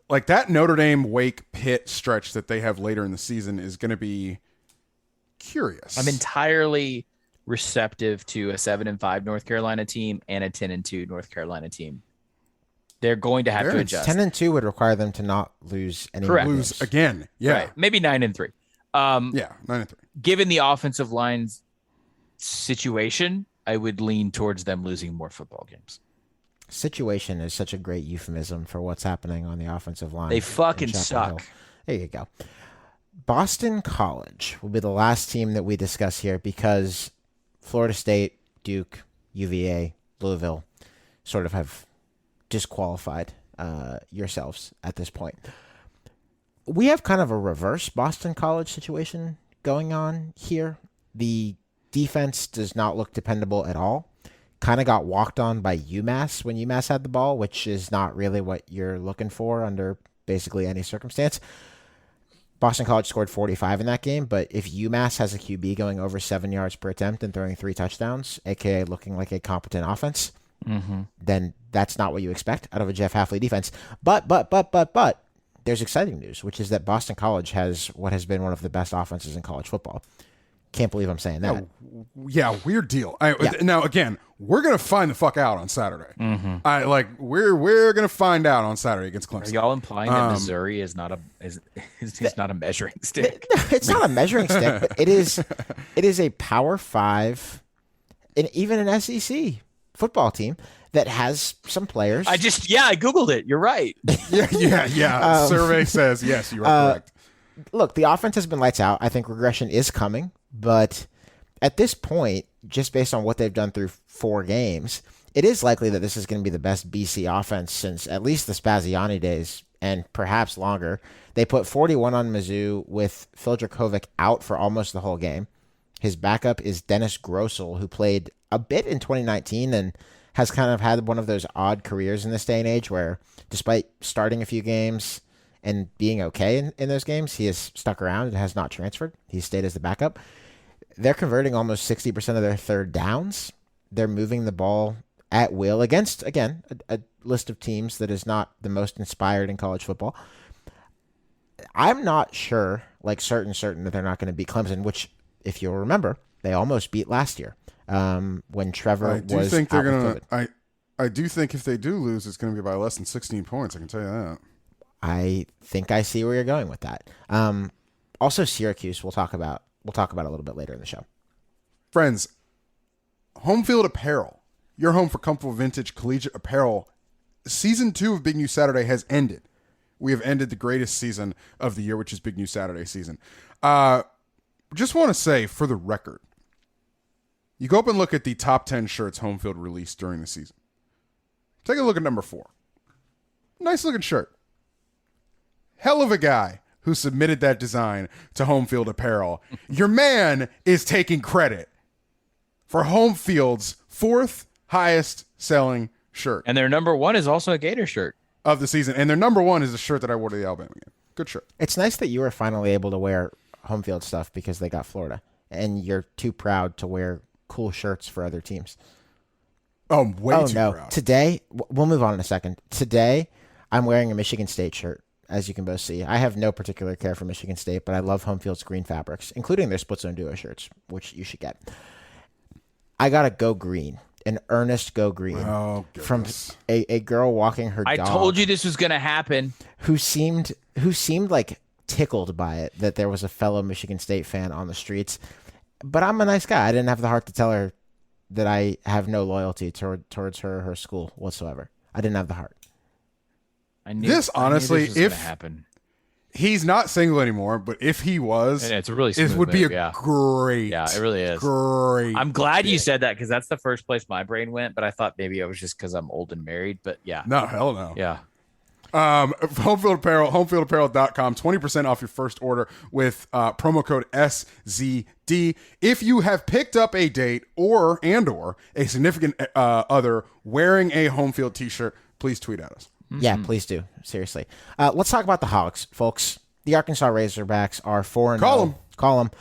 Like that Notre Dame Wake Pitt stretch that they have later in the season is going to be curious. I'm entirely receptive to a 7-5 North Carolina team and a 10-2 North Carolina team. They're going to have to adjust. 10-2 would require them to not lose any. Correct. Lose again. Yeah. Right. Maybe 9-3. 9-3. Given the offensive line's situation, I would lean towards them losing more football games. Situation is such a great euphemism for what's happening on the offensive line. They fucking suck. There you go. Boston College will be the last team that we discuss here because Florida State, Duke, UVA, Louisville sort of have disqualified yourselves at this point. We have kind of a reverse Boston College situation going on here. The defense does not look dependable at all. Kind of got walked on by UMass when UMass had the ball, which is not really what you're looking for under basically any circumstance. Boston College scored 45 in that game, but if UMass has a QB going over 7 yards per attempt and throwing 3 touchdowns, aka looking like a competent offense, then that's not what you expect out of a Jeff Hafley defense. But there's exciting news, which is that Boston College has what has been one of the best offenses in college football. Can't believe I'm saying that. Yeah, weird deal. Now, again, we're gonna find the fuck out on Saturday. Mm-hmm. We're gonna find out on Saturday against Clemson. Are y'all implying that Missouri is not not a measuring stick? It's not a measuring stick, but it is a Power 5 and even an SEC football team that has some players. I Googled it. You're right. Yeah. Survey says yes, you are correct. Look, the offense has been lights out. I think regression is coming, but at this point, just based on what they've done through 4 games, it is likely that this is going to be the best BC offense since at least the Spaziani days and perhaps longer. They put 41 on Mizzou with Phil Dracovic out for almost the whole game. His backup is Dennis Grossel, who played a bit in 2019 and has kind of had one of those odd careers in this day and age where despite starting a few games and being okay in those games, he has stuck around and has not transferred. He stayed as the backup. They're converting almost 60% of their third downs. They're moving the ball at will against, again, a list of teams that is not the most inspired in college football. I'm not sure, certain that they're not going to beat Clemson, which, if you'll remember, they almost beat last year when Trevor was out with COVID. I do think if they do lose, it's going to be by less than 16 points. I can tell you that. I think I see where you're going with that. Also, Syracuse, we'll talk about a little bit later in the show. Friends, Home Field Apparel, your home for comfortable vintage collegiate apparel. Season 2 of Big News Saturday has ended. We have ended the greatest season of the year, which is Big News Saturday season. Just want to say, for the record, you go up and look at the top 10 shirts Home Field released during the season. Take a look at number 4. Nice looking shirt. Hell of a guy who submitted that design to Home Field Apparel. Your man is taking credit for Home Field's 4th highest selling shirt. And their number 1 is also a Gator shirt of the season. And their number 1 is the shirt that I wore to the Alabama game. Good shirt. It's nice that you were finally able to wear Home Field stuff because they got Florida. And you're too proud to wear cool shirts for other teams. Oh, way too proud. Today, we'll move on in a second. Today, I'm wearing a Michigan State shirt. As you can both see, I have no particular care for Michigan State, but I love Home Field's green fabrics, including their Split Zone Duo shirts, which you should get. I got a Go Green, an earnest Go Green from a girl walking her dog. I told you this was going to happen. Who seemed like tickled by it, that there was a fellow Michigan State fan on the streets. But I'm a nice guy. I didn't have the heart to tell her that I have no loyalty towards her or her school whatsoever. I didn't have the heart. Honestly, if happen. He's not single anymore, but if he was, it's a really smooth it would be move, great. Yeah, it really is. Great. I'm glad you said that because that's the first place my brain went, but I thought maybe it was just because I'm old and married. But yeah. No, hell no. Yeah. Home Field Apparel, homefieldapparel.com, 20% off your first order with promo code SZD. If you have picked up a date or a significant other wearing a Home Field t-shirt, please tweet at us. Yeah, please do. Seriously. Let's talk about the Hogs, folks. The Arkansas Razorbacks are 4-0. Call them.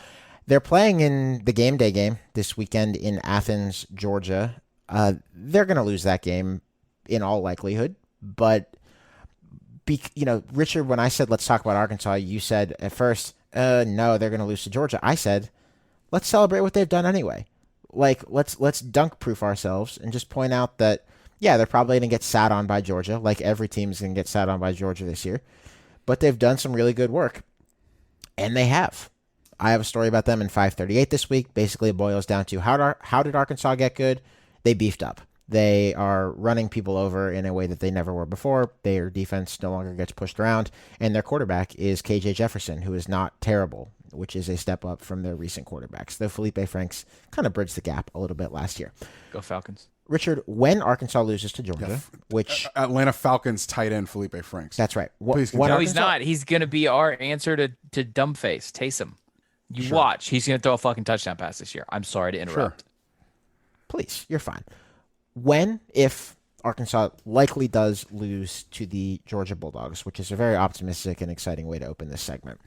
They're playing in the game day game this weekend in Athens, Georgia. They're going to lose that game in all likelihood. But, Richard, when I said let's talk about Arkansas, you said at first, no, they're going to lose to Georgia. I said, let's celebrate what they've done anyway. Let's dunk-proof ourselves and just point out that, yeah, they're probably going to get sat on by Georgia, like every team is going to get sat on by Georgia this year. But they've done some really good work, and they have. I have a story about them in 538 this week. Basically, it boils down to how did Arkansas get good? They beefed up. They are running people over in a way that they never were before. Their defense no longer gets pushed around, and their quarterback is KJ Jefferson, who is not terrible, which is a step up from their recent quarterbacks, though Felipe Franks kind of bridged the gap a little bit last year. Go Falcons. Richard, when Arkansas loses to Georgia, which Atlanta Falcons tight end Felipe Franks. That's right. No, he's not. He's going to be our answer to Dumbface, Taysom. You watch. He's going to throw a fucking touchdown pass this year. I'm sorry to interrupt. Sure. Please, you're fine. If Arkansas likely does lose to the Georgia Bulldogs, which is a very optimistic and exciting way to open this segment,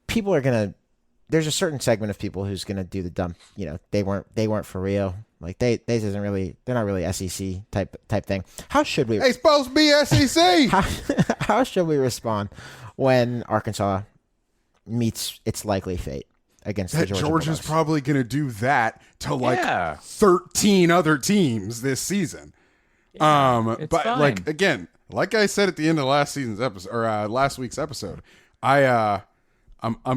people are going to, there's a certain segment of people who's going to do the dumb, they weren't for real. Like they're not really SEC type thing. How should we? They supposed to be SEC. How should we respond when Arkansas meets its likely fate? against that the Georgia Georgia's Bulldogs. probably going to do that to like Yeah. 13 other teams this season. It's But fine. like again, like I said at the end of last season's episode or last week's episode, I'm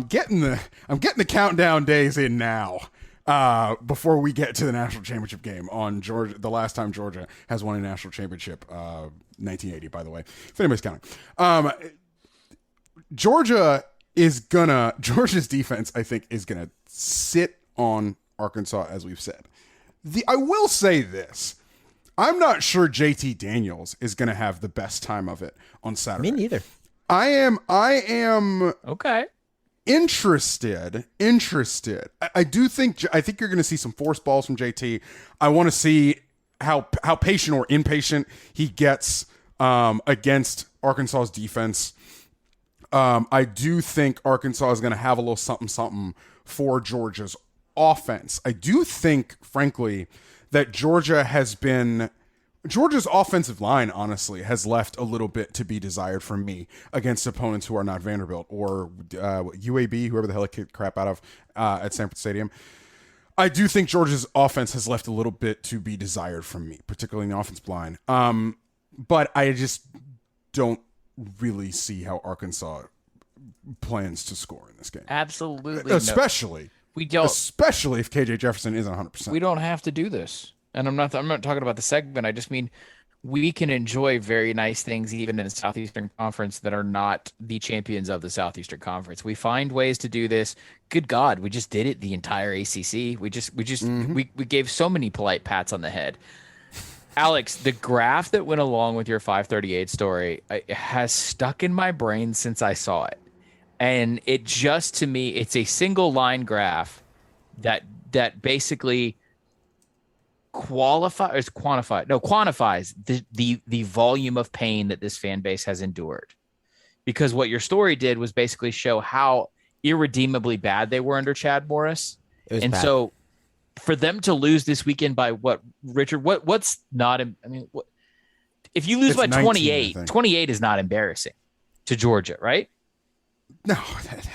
getting the countdown days in now. Before we get to the national championship game on Georgia, the last time Georgia has won a national championship, 1980, by the way, if anybody's counting. Georgia's defense, I think, is gonna sit on Arkansas, as we've said. I will say this. I'm not sure JT Daniels is gonna have the best time of it on Saturday. Me neither. I am Okay. interested. I think you're going to see some forced balls from JT. I want to see how patient or impatient he gets against Arkansas's defense. I do think Arkansas is going to have a little something for Georgia's offense. I do think, frankly, that Georgia's offensive line, honestly, has left a little bit to be desired from me against opponents who are not Vanderbilt or UAB, whoever the hell it kicked crap out of at Sanford Stadium. I do think Georgia's offense has left a little bit to be desired from me, particularly in the offensive line. But I just don't really see how Arkansas plans to score in this game. Absolutely. Especially if KJ Jefferson isn't 100%. We don't have to do this. And I'm not talking about the segment. I just mean we can enjoy very nice things even in the Southeastern Conference that are not the champions of the Southeastern Conference. We find ways to do this. Good God, we just did it the entire ACC. We gave so many polite pats on the head. Alex, the graph that went along with your 538 story has stuck in my brain since I saw it. And it just, to me, it's a single line graph that basically quantifies the volume of pain that this fan base has endured. Because what your story did was basically show how irredeemably bad they were under Chad Morris. And bad. So for them to lose this weekend by what, Richard, what's not, I mean, what, if you lose by 28, 28 is not embarrassing to Georgia, right? No.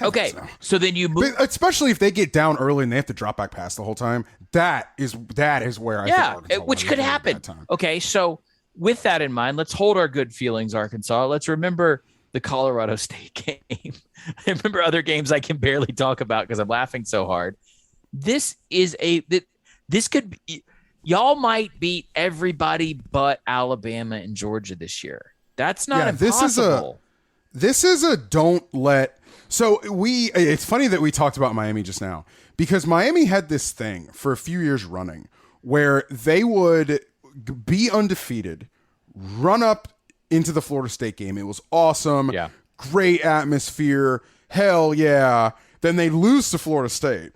Okay. No. So then you move, but especially if they get down early and they have to drop back pass the whole time. That is where I think Arkansas which could happen. Okay. So with that in mind, let's hold our good feelings, Arkansas. Let's remember the Colorado State game. I remember other games I can barely talk about because I'm laughing so hard. This could be, y'all might beat everybody but Alabama and Georgia this year. That's not impossible. This is a don't let. So it's funny that we talked about Miami just now because Miami had this thing for a few years running where they would be undefeated, run up into the Florida State game. It was awesome. Yeah. Great atmosphere. Hell yeah. Then they lose to Florida State.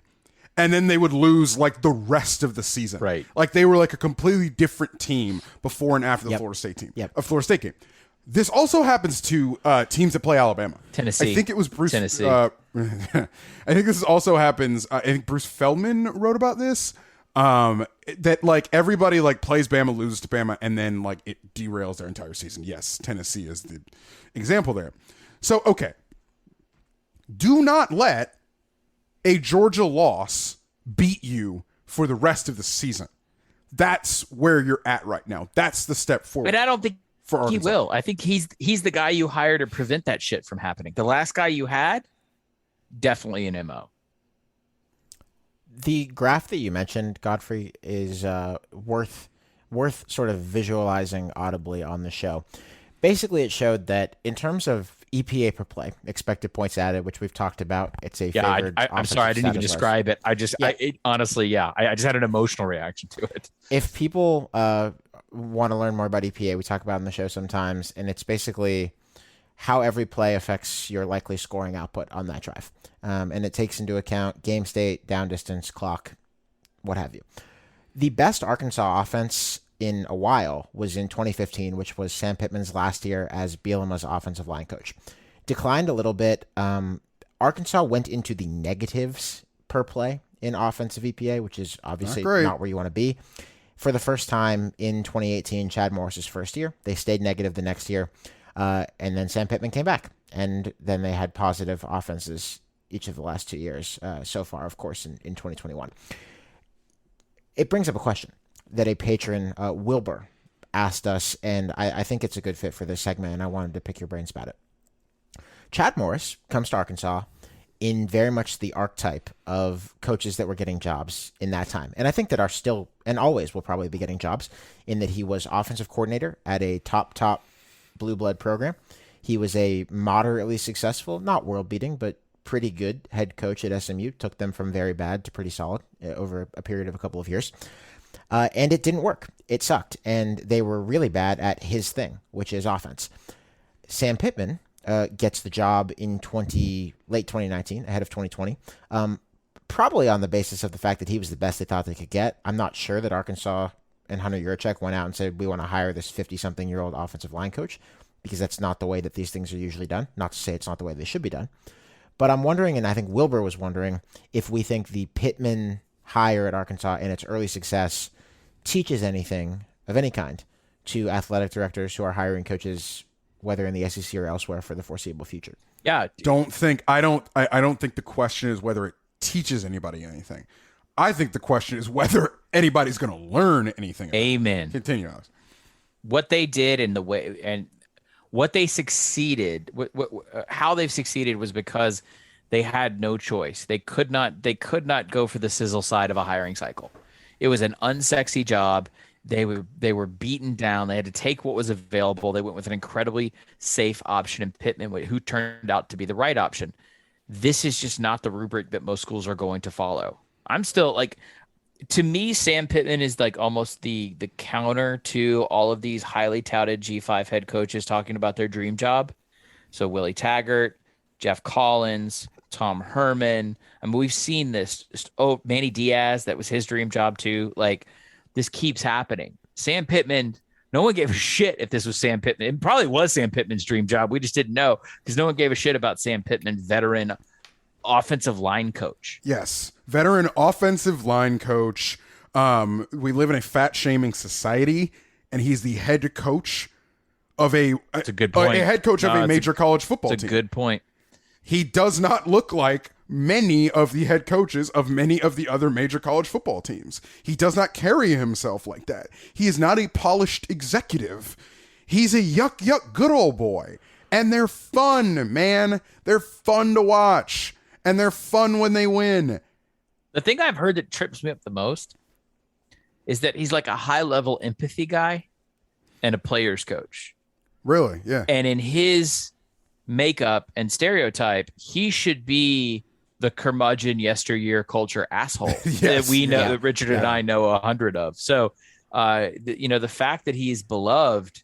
And then they would lose like the rest of the season. Right. Like they were like a completely different team before and after the Florida State team. A Florida State game. This also happens to teams that play Alabama. Tennessee. I think it was Bruce. Tennessee. I think this also happens. I think Bruce Feldman wrote about this. That like everybody like plays Bama, loses to Bama, and then like it derails their entire season. Yes, Tennessee is the example there. So okay, do not let a Georgia loss beat you for the rest of the season. That's where you're at right now. That's the step forward. But I don't think he will. I think he's the guy you hire to prevent that shit from happening. The last guy you had, definitely an MO. The graph that you mentioned, Godfrey, is worth sort of visualizing audibly on the show. Basically, it showed that in terms of EPA per play, expected points added, which we've talked about, it's a favored. I'm sorry, I didn't even describe it. I just, honestly, I just had an emotional reaction to it. If people want to learn more about EPA, we talk about it on the show sometimes, and it's basically how every play affects your likely scoring output on that drive. And it takes into account game state, down distance, clock, what have you. The best Arkansas offense in a while was in 2015, which was Sam Pittman's last year as Bielema's offensive line coach. Declined a little bit. Arkansas went into the negatives per play in offensive EPA, which is obviously not where you want to be. For the first time in 2018, Chad Morris's first year, they stayed negative the next year. And then Sam Pittman came back, and then they had positive offenses each of the last 2 years so far, of course, in 2021. It brings up a question that a patron, Wilbur, asked us, and I think it's a good fit for this segment, and I wanted to pick your brains about it. Chad Morris comes to Arkansas in very much the archetype of coaches that were getting jobs in that time. And I think that are still and always will probably be getting jobs, in that he was offensive coordinator at a top blue blood program. He was a moderately successful, not world beating, but pretty good head coach at SMU, took them from very bad to pretty solid over a period of a couple of years. And it didn't work. It sucked. And they were really bad at his thing, which is offense. Sam Pittman gets the job in late 2019, ahead of 2020, probably on the basis of the fact that he was the best they thought they could get. I'm not sure that Arkansas and Hunter Yurachek went out and said, we want to hire this 50-something-year-old offensive line coach, because that's not the way that these things are usually done. Not to say it's not the way they should be done. But I'm wondering, and I think Wilbur was wondering, if we think the Pittman hire at Arkansas and its early success teaches anything of any kind to athletic directors who are hiring coaches, whether in the SEC or elsewhere, for the foreseeable future. Yeah. I don't think the question is whether it teaches anybody anything. I think the question is whether anybody's going to learn anything. Amen. Continue, Alex. What they did and the way and what they succeeded, how they've succeeded was because they had no choice. They could not go for the sizzle side of a hiring cycle. It was an unsexy job. They were beaten down. They had to take what was available. They went with an incredibly safe option in Pittman, who turned out to be the right option. This is just not the rubric that most schools are going to follow. I'm still like, to me, Sam Pittman is like almost the counter to all of these highly touted G5 head coaches talking about their dream job. So Willie Taggart, Jeff Collins, Tom Herman. I mean, we've seen this. Manny Diaz, that was his dream job too. Like, this keeps happening. Sam Pittman, no one gave a shit if this was Sam Pittman. It probably was Sam Pittman's dream job. We just didn't know because no one gave a shit about Sam Pittman, veteran offensive line coach. Yes, veteran offensive line coach. We live in a fat shaming society, and he's the head coach of That's a good point. A head coach of a major college football team. It's a good point. He does not look like many of the head coaches of many of the other major college football teams. He does not carry himself like that. He is not a polished executive. He's a yuck good old boy. And they're fun, man. They're fun to watch. And they're fun when they win. The thing I've heard that trips me up the most is that he's like a high-level empathy guy and a player's coach. Really? Yeah. And in his makeup and stereotype, he should be the curmudgeon yesteryear culture asshole that we know, that Richard and I know 100 of. So, the fact that he is beloved,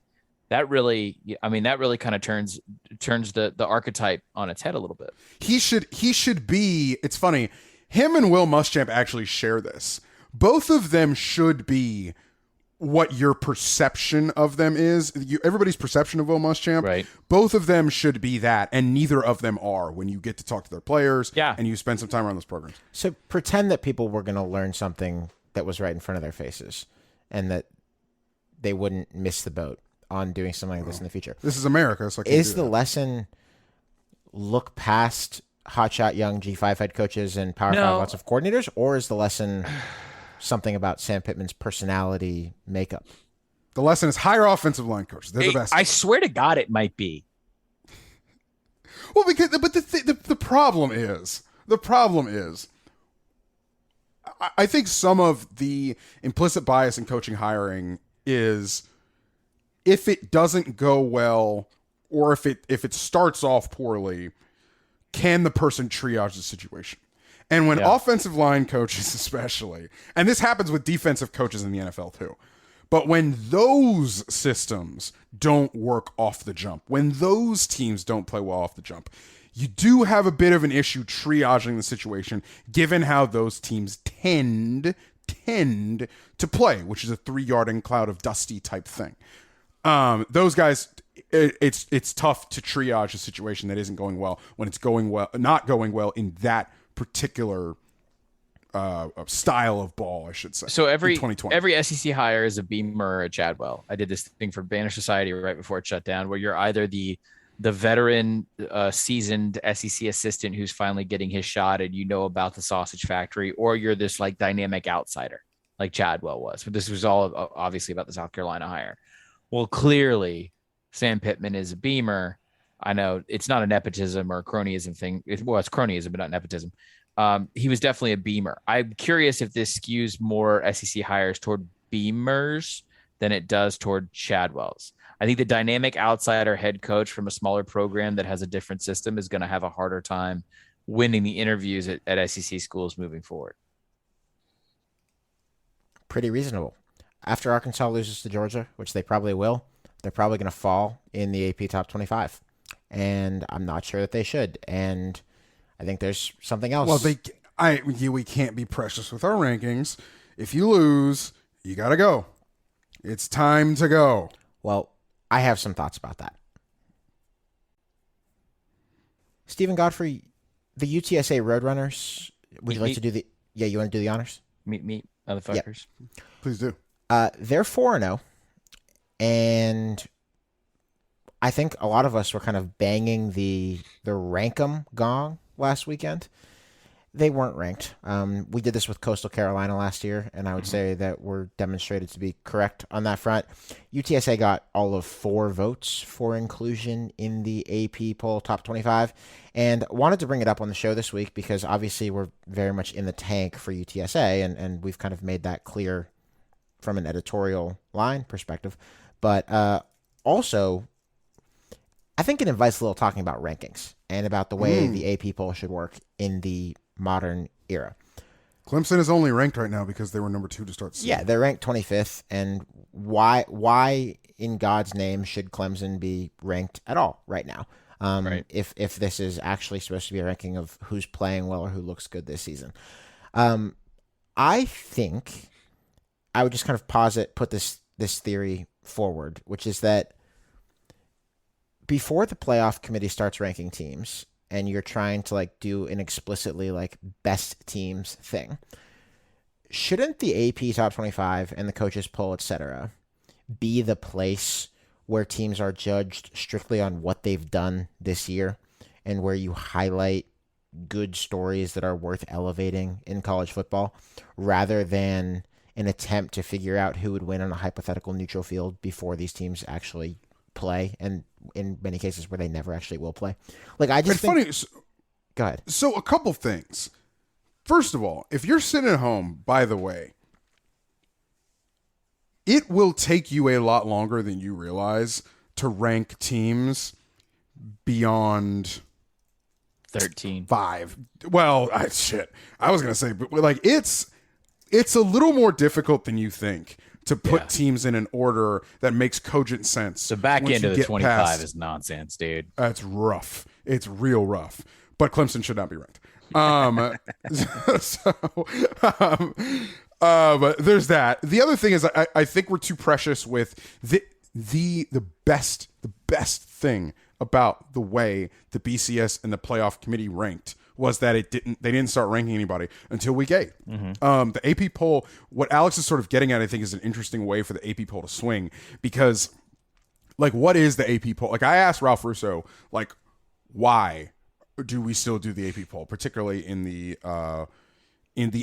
that really kind of turns the archetype on its head a little bit. He should be. It's funny. Him and Will Muschamp actually share this. Both of them should be what your perception of them is. Everybody's perception of Will Muschamp. Right. Both of them should be that, and neither of them are when you get to talk to their players and you spend some time around those programs. So pretend that people were going to learn something that was right in front of their faces and that they wouldn't miss the boat on doing something like this in the future. This is America, so I can't is the lesson look past hotshot young G5 head coaches and Power 5 offensive coordinators, or is the lesson something about Sam Pittman's personality makeup? The lesson is hire offensive line coaches. They're the best. I swear to God, it might be. Well, the problem is, I think some of the implicit bias in coaching hiring is, if it doesn't go well, or if it starts off poorly, can the person triage the situation? And when offensive line coaches especially, and this happens with defensive coaches in the NFL too, but when those systems don't work off the jump, when those teams don't play well off the jump, you do have a bit of an issue triaging the situation, given how those teams tend to play, which is a 3-yard in cloud of dusty type thing. Those guys, it's tough to triage a situation that isn't going well when it's not going well in that particular style of ball, I should say. So every SEC hire is a Beamer or a Chadwell. I did this thing for Banner Society right before it shut down, where you're either the the veteran, seasoned SEC assistant who's finally getting his shot, and you know about the sausage factory, or you're this like dynamic outsider like Chadwell was. But this was all obviously about the South Carolina hire. Well, clearly Sam Pittman is a Beamer. I know it's not a nepotism or a cronyism thing. Well, it's cronyism, but not nepotism. He was definitely a Beamer. I'm curious if this skews more SEC hires toward Beamers than it does toward Chadwells. I think the dynamic outsider head coach from a smaller program that has a different system is going to have a harder time winning the interviews at SEC schools moving forward. Pretty reasonable. After Arkansas loses to Georgia, which they probably will, they're probably going to fall in the AP top 25. And I'm not sure that they should. And I think there's something else. Well, we can't be precious with our rankings. If you lose, you got to go. It's time to go. Well, I have some thoughts about that. Stephen Godfrey, the UTSA Roadrunners, would you like to do the... Yeah, you want to do the honors? Meet motherfuckers. Yep. Please do. They're 4-0, and I think a lot of us were kind of banging the rank 'em gong last weekend. They weren't ranked. We did this with Coastal Carolina last year, and I would say that we're demonstrated to be correct on that front. UTSA got all of 4 votes for inclusion in the AP poll top 25, and wanted to bring it up on the show this week because obviously we're very much in the tank for UTSA, and we've kind of made that clear from an editorial line perspective. But also, I think it invites a little talking about rankings and about the way the AP poll should work in the modern era. Clemson is only ranked right now because they were number 2 to start the season. Yeah, they're ranked 25th, and why in God's name should Clemson be ranked at all right now? Right. If this is actually supposed to be a ranking of who's playing well or who looks good this season. I think I would just kind of put this theory forward, which is that before the playoff committee starts ranking teams, and you're trying to like do an explicitly like best teams thing, shouldn't the AP top 25 and the coaches poll, etc., be the place where teams are judged strictly on what they've done this year and where you highlight good stories that are worth elevating in college football, rather than an attempt to figure out who would win on a hypothetical neutral field before these teams actually play, and in many cases where they never actually will play? Like, I just think... Funny. Go ahead. So a couple things. First of all, if you're sitting at home, by the way, it will take you a lot longer than you realize to rank teams beyond 13. 5. Well, I was going to say, but like it's a little more difficult than you think to put teams in an order that makes cogent sense. The back end of the 25 is nonsense, dude. It's rough. It's real rough. But Clemson should not be ranked. But there's that. The other thing is I think we're too precious with the best thing about the way the BCS and the playoff committee ranked was that they didn't start ranking anybody until week 8. Mm-hmm. The AP poll, what Alex is sort of getting at, I think, is an interesting way for the AP poll to swing, because like, what is the AP poll? Like, I asked Ralph Russo, like, why do we still do the AP poll, particularly in the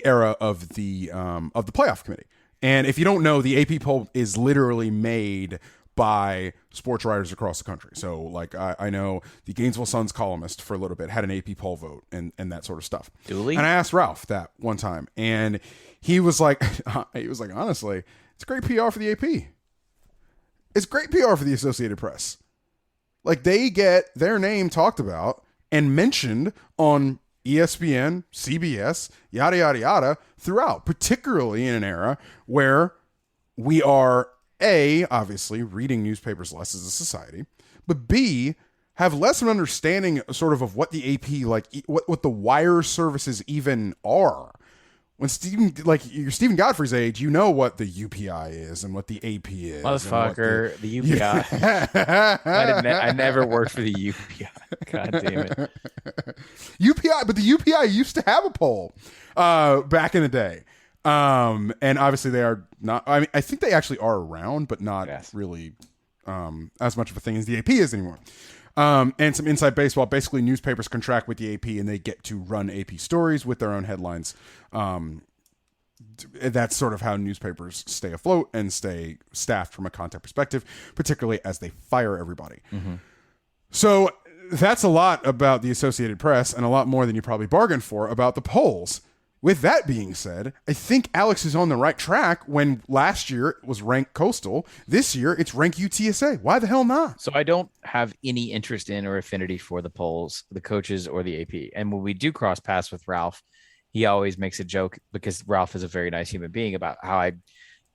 era of the playoff committee? And if you don't know, the AP poll is literally made by sports writers across the country. So, like, I know the Gainesville Sun's columnist for a little bit had an AP poll vote and that sort of stuff. Dooley? And I asked Ralph that one time, and he was like, honestly, it's great PR for the AP. It's great PR for the Associated Press. Like, they get their name talked about and mentioned on ESPN, CBS, yada, yada, yada, throughout, particularly in an era where we are, A, obviously reading newspapers less as a society, but B, have less of an understanding sort of what the AP, like what the wire services even are. When you're Stephen Godfrey's age, you know what the UPI is and what the AP is. Motherfucker, the UPI. I never worked for the UPI. God damn it. UPI, but the UPI used to have a poll back in the day. And obviously they are not, I mean, I think they actually are around, but not really as much of a thing as the AP is anymore. And some inside baseball. Basically, newspapers contract with the AP, and they get to run AP stories with their own headlines. That's sort of how newspapers stay afloat and stay staffed from a content perspective, particularly as they fire everybody. So that's a lot about the Associated Press and a lot more than you probably bargained for about the polls. With that being said, I think Alex is on the right track when last year it was ranked Coastal. This year it's ranked UTSA. Why the hell not? So I don't have any interest in or affinity for the polls, the coaches, or the AP. And when we do cross paths with Ralph, he always makes a joke, because Ralph is a very nice human being, about how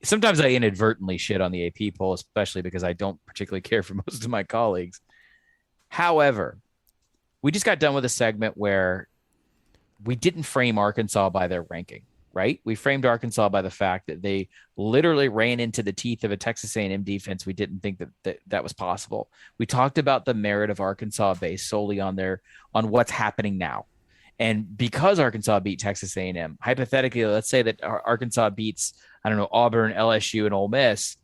sometimes I inadvertently shit on the AP poll, especially because I don't particularly care for most of my colleagues. However, we just got done with a segment where we didn't frame Arkansas by their ranking, right? We framed Arkansas by the fact that they literally ran into the teeth of a Texas A&M defense. We didn't think that was possible. We talked about the merit of Arkansas based solely on what's happening now. And because Arkansas beat Texas A&M, hypothetically, let's say that Arkansas beats, I don't know, Auburn, LSU, and Ole Miss.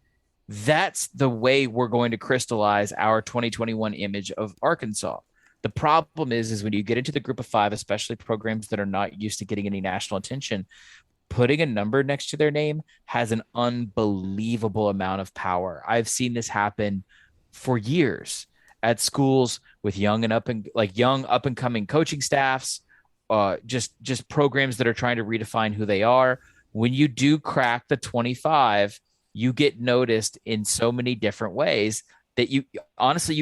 That's the way we're going to crystallize our 2021 image of Arkansas. The problem is when you get into the group of five, especially programs that are not used to getting any national attention, putting a number next to their name has an unbelievable amount of power. I've seen this happen for years at schools with young up and coming coaching staffs, just programs that are trying to redefine who they are. When you do crack the 25, you get noticed in so many different ways that you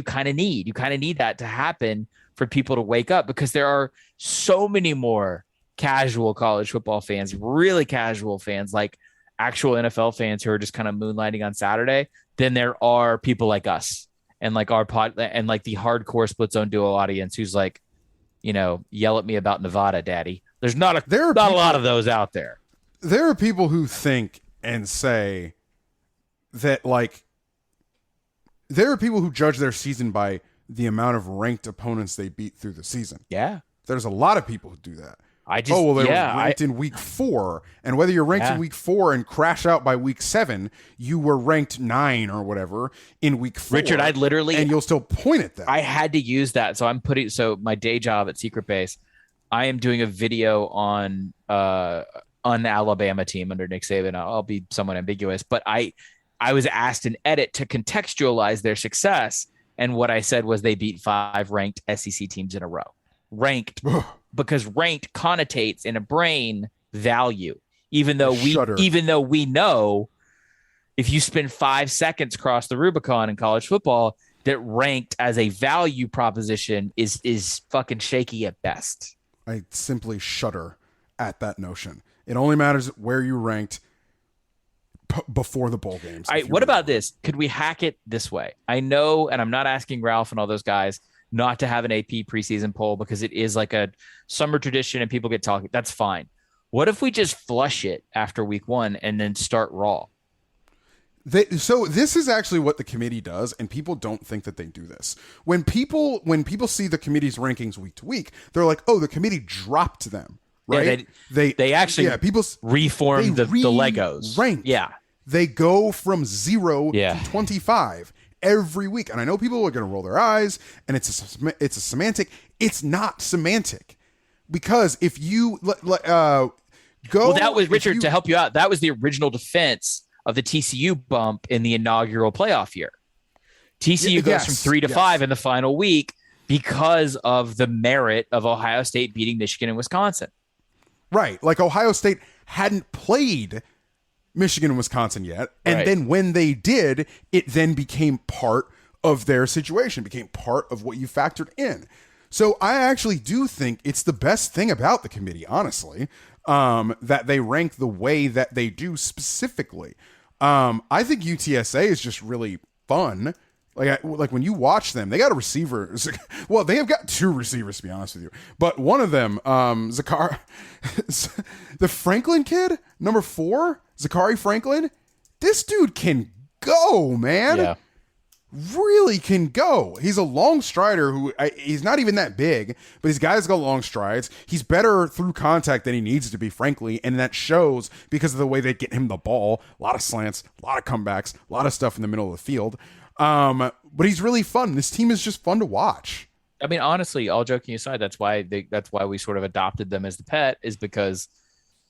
kind of need that to happen for people to wake up, because there are so many more casual college football fans, really casual fans, like actual NFL fans who are just kind of moonlighting on Saturday, than there are people like us and like our and like the hardcore Split Zone Duo audience who's like, yell at me about Nevada, daddy. There's not a lot of those out there. There are people who think and say that, like, there are people who judge their season by the amount of ranked opponents they beat through the season. Yeah. There's a lot of people who do that. They were ranked in week 4, and whether you're ranked in week 4 and crash out by week 7, you were ranked 9 or whatever in week 4. Richard, and you'll still point at that. I had to use that. So my day job at Secret Base, I am doing a video on the Alabama team under Nick Saban. I'll be somewhat ambiguous, but I was asked an edit to contextualize their success. And what I said was they beat 5 ranked SEC teams in a row. Ranked, because ranked connotates in a brain value, even though we know if you spend 5 seconds across the Rubicon in college football, that ranked as a value proposition is fucking shaky at best. I simply shudder at that notion. It only matters where you ranked before the bowl games. What about this? Could we hack it this way? I know, and I'm not asking Ralph and all those guys not to have an AP preseason poll, because it is like a summer tradition and people get talking. That's fine. What if we just flush it after week 1 and then start raw? So this is actually what the committee does, and people don't think that they do this. When people see the committee's rankings week to week, they're like, "Oh, the committee dropped them." Right? Yeah, they actually people reformed the Legos. Rank. Yeah. They go from 0 to 25 every week. And I know people are going to roll their eyes, and it's a semantic. It's not semantic, because if you go, well, that was Richard, to help you out. That was the original defense of the TCU bump in the inaugural playoff year. TCU goes from 3 to 5 in the final week because of the merit of Ohio State beating Michigan and Wisconsin. Right. Like Ohio State hadn't played Michigan and Wisconsin yet. And then when they did, it then became part of their situation, became part of what you factored in. So I actually do think it's the best thing about the committee, honestly, that they rank the way that they do specifically. I think UTSA is just really fun. Like when you watch them, they got a receiver. Well, they have got 2 receivers, to be honest with you. But one of them, the Franklin kid, number 4, Zachary Franklin, this dude can go, man. Yeah. Really can go. He's a long strider he's not even that big, but these guys got long strides. He's better through contact than he needs to be, frankly, and that shows because of the way they get him the ball. A lot of slants, a lot of comebacks, a lot of stuff in the middle of the field. But he's really fun. This team is just fun to watch. I mean, honestly, all joking aside, that's why we sort of adopted them as the pet, is because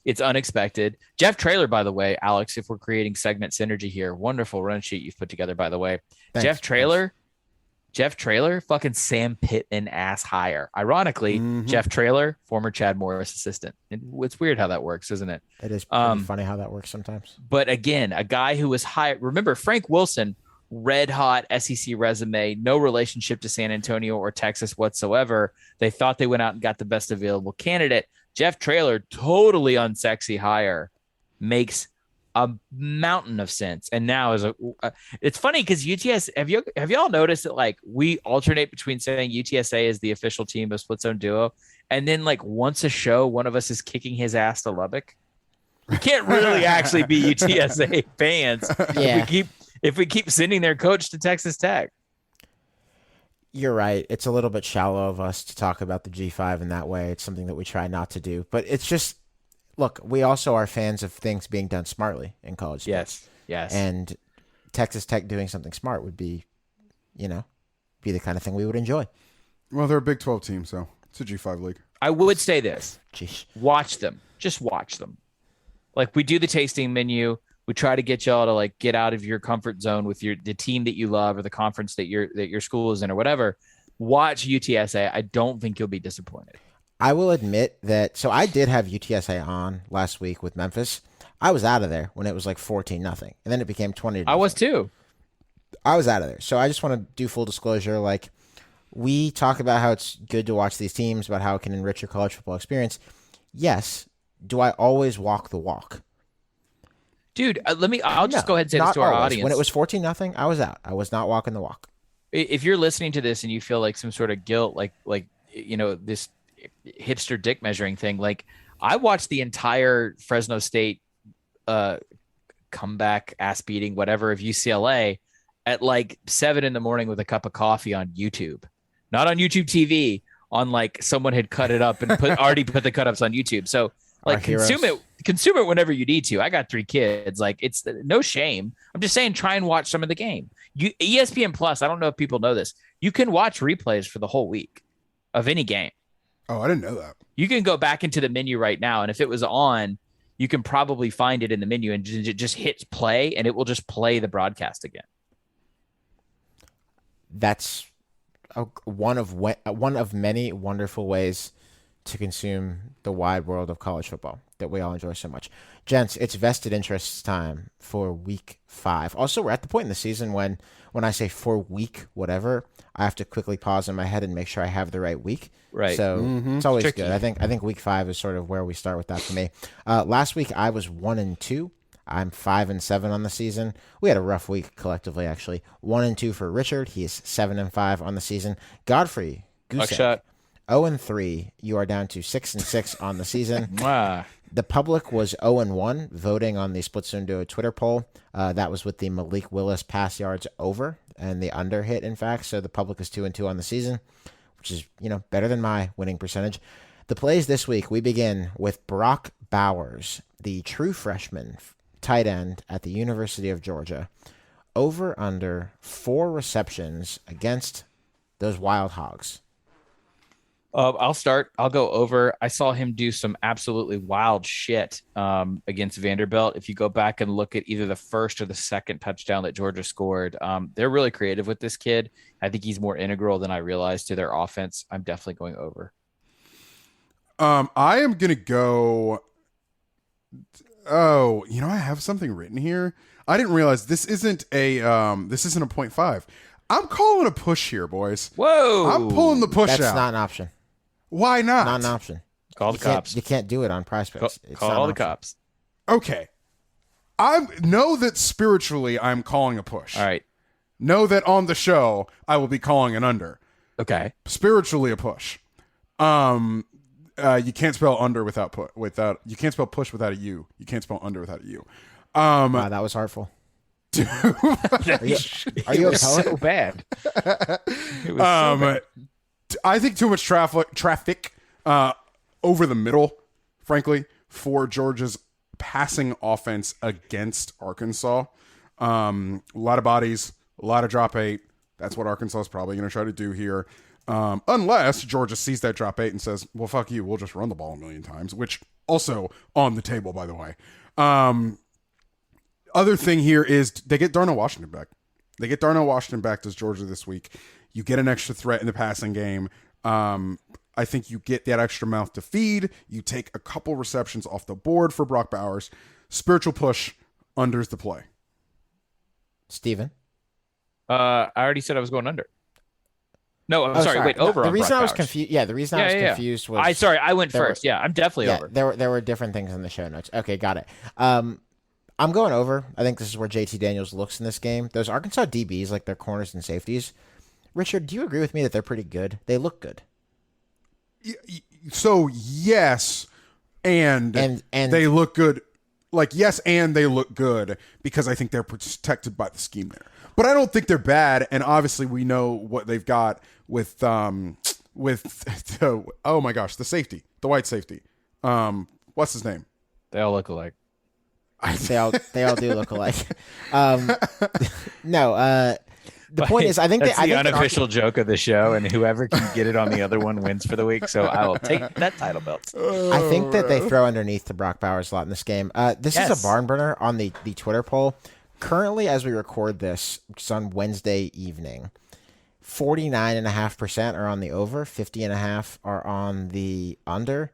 it's unexpected. Jeff Traylor, by the way, Alex, if we're creating segment synergy here, wonderful run sheet you've put together, by the way. Thanks. Jeff Traylor, fucking Sam Pittman ass hire. Ironically, Jeff Traylor, former Chad Morris assistant. It's weird how that works, isn't it? It is pretty funny how that works sometimes. But again, a guy who was hired. Remember, Frank Wilson, red hot SEC resume, no relationship to San Antonio or Texas whatsoever. They thought they went out and got the best available candidate. Jeff Traylor, totally unsexy hire, makes a mountain of sense. And now it's funny because UTS, have y'all noticed that like we alternate between saying UTSA is the official team of Split Zone Duo, and then like once a show, one of us is kicking his ass to Lubbock. We can't really actually be UTSA fans if we keep sending their coach to Texas Tech. You're right. It's a little bit shallow of us to talk about the G5 in that way. It's something that we try not to do. But it's just, look, we also are fans of things being done smartly in college sports. Yes. And Texas Tech doing something smart would be, be the kind of thing we would enjoy. Well, they're a Big 12 team, so it's a G5 league. I would say this. Jeez. Watch them. Just watch them. Like, we do the tasting menu. We try to get y'all to like get out of your comfort zone with the team that you love or the conference that your school is in or whatever. Watch UTSA. I don't think you'll be disappointed. I will admit that. So I did have UTSA on last week with Memphis. I was out of there when it was like 14-0, and then it became 20-0. I was too. I was out of there. So I just want to do full disclosure. Like, we talk about how it's good to watch these teams, about how it can enrich your college football experience. Yes. Do I always walk the walk? Dude, I'll just go ahead and say this to our audience. When it was 14-0, I was out. I was not walking the walk. If you're listening to this and you feel like some sort of guilt, like this hipster dick measuring thing, like I watched the entire Fresno State comeback, ass beating, whatever of UCLA at like 7 a.m. with a cup of coffee on YouTube, not on YouTube TV. On like someone had cut it up and already put the cut ups on YouTube. So like consume it whenever you need to. I got 3 kids. Like, it's no shame. I'm just saying, try and watch some of the game. ESPN Plus, I don't know if people know this. You can watch replays for the whole week of any game. Oh, I didn't know that. You can go back into the menu right now, and if it was on, you can probably find it in the menu and just hit play, and it will just play the broadcast again. That's one of many wonderful ways to consume the wide world of college football that we all enjoy so much. Gents, it's vested interests time for week 5. Also, we're at the point in the season when I say for week whatever, I have to quickly pause in my head and make sure I have the right week. Right. So it's always tricky. good. I think week 5 is sort of where we start with that for me. Last week I was 1-2. I'm 5-7 on the season. We had a rough week collectively, actually. 1-2 for Richard. He is 7-5 on the season. Godfrey, Goose 0-3. You are down to 6-6 on the season. The public was 0-1 voting on the Split Zone Duo Twitter poll. That was with the Malik Willis pass yards over and the under hit, in fact. So the public is 2-2 on the season, which is, better than my winning percentage. The plays this week, we begin with Brock Bowers, the true freshman tight end at the University of Georgia. Over under 4 receptions against those Wild Hogs. I'll start. I'll go over. I saw him do some absolutely wild shit against Vanderbilt. If you go back and look at either the first or the second touchdown that Georgia scored, they're really creative with this kid. I think he's more integral than I realized to their offense. I'm definitely going over. I am going to go. Oh, I have something written here. I didn't realize this isn't a 0.5. I'm calling a push here, boys. Whoa. I'm pulling the push out. That's not an option. Why not? Not an option. Call the cops. You can't do it on Prize Picks. Call all the cops. Okay. I know that spiritually I'm calling a push. All right. Know that on the show I will be calling an under. Okay. Spiritually a push. You can't spell under without you can't spell push without a U. You can't spell under without a U. Wow, that was hurtful. Are you a poet? So bad. It was so bad. I think too much traffic over the middle, frankly, for Georgia's passing offense against Arkansas. A lot of bodies, A lot of drop 8. That's what Arkansas is probably going to try to do here. Unless Georgia sees that drop 8 and says, well, fuck you, we'll just run the ball a million times, which also on the table, by the way. Other thing here is they get Darnell Washington back. Does Georgia this week. You get an extra threat in the passing game. I think you get that extra mouth to feed. You take a couple receptions off the board for Brock Bowers. Spiritual push, unders the play. Steven? I already said I was going under. No, I'm sorry. Wait, over. The on reason Brock I was Bowers. confused. Yeah, the reason I was confused was. I went first. I'm definitely over. There were different things in the show notes. Okay, got it. I'm going over. I think this is where JT Daniels looks in this game. Those Arkansas DBs, like their corners and safeties. Richard, do you agree with me that they're pretty good? They look good. So yes, and they look good. Like yes, and they look good because I think they're protected by the scheme there. But I don't think they're bad, and obviously we know what they've got with the, oh my gosh, the safety, the white safety. What's his name? They all look alike. They all do look alike. No, the point is, I think that's the unofficial joke of the show, and whoever can get it on the other one wins for the week. So I will take that title belt. I think that they throw underneath to Brock Bowers a lot in this game. This is a barn burner on the Twitter poll. Currently, as we record this, it's on Wednesday evening. 49.5% are on the over. 50.5% are on the under.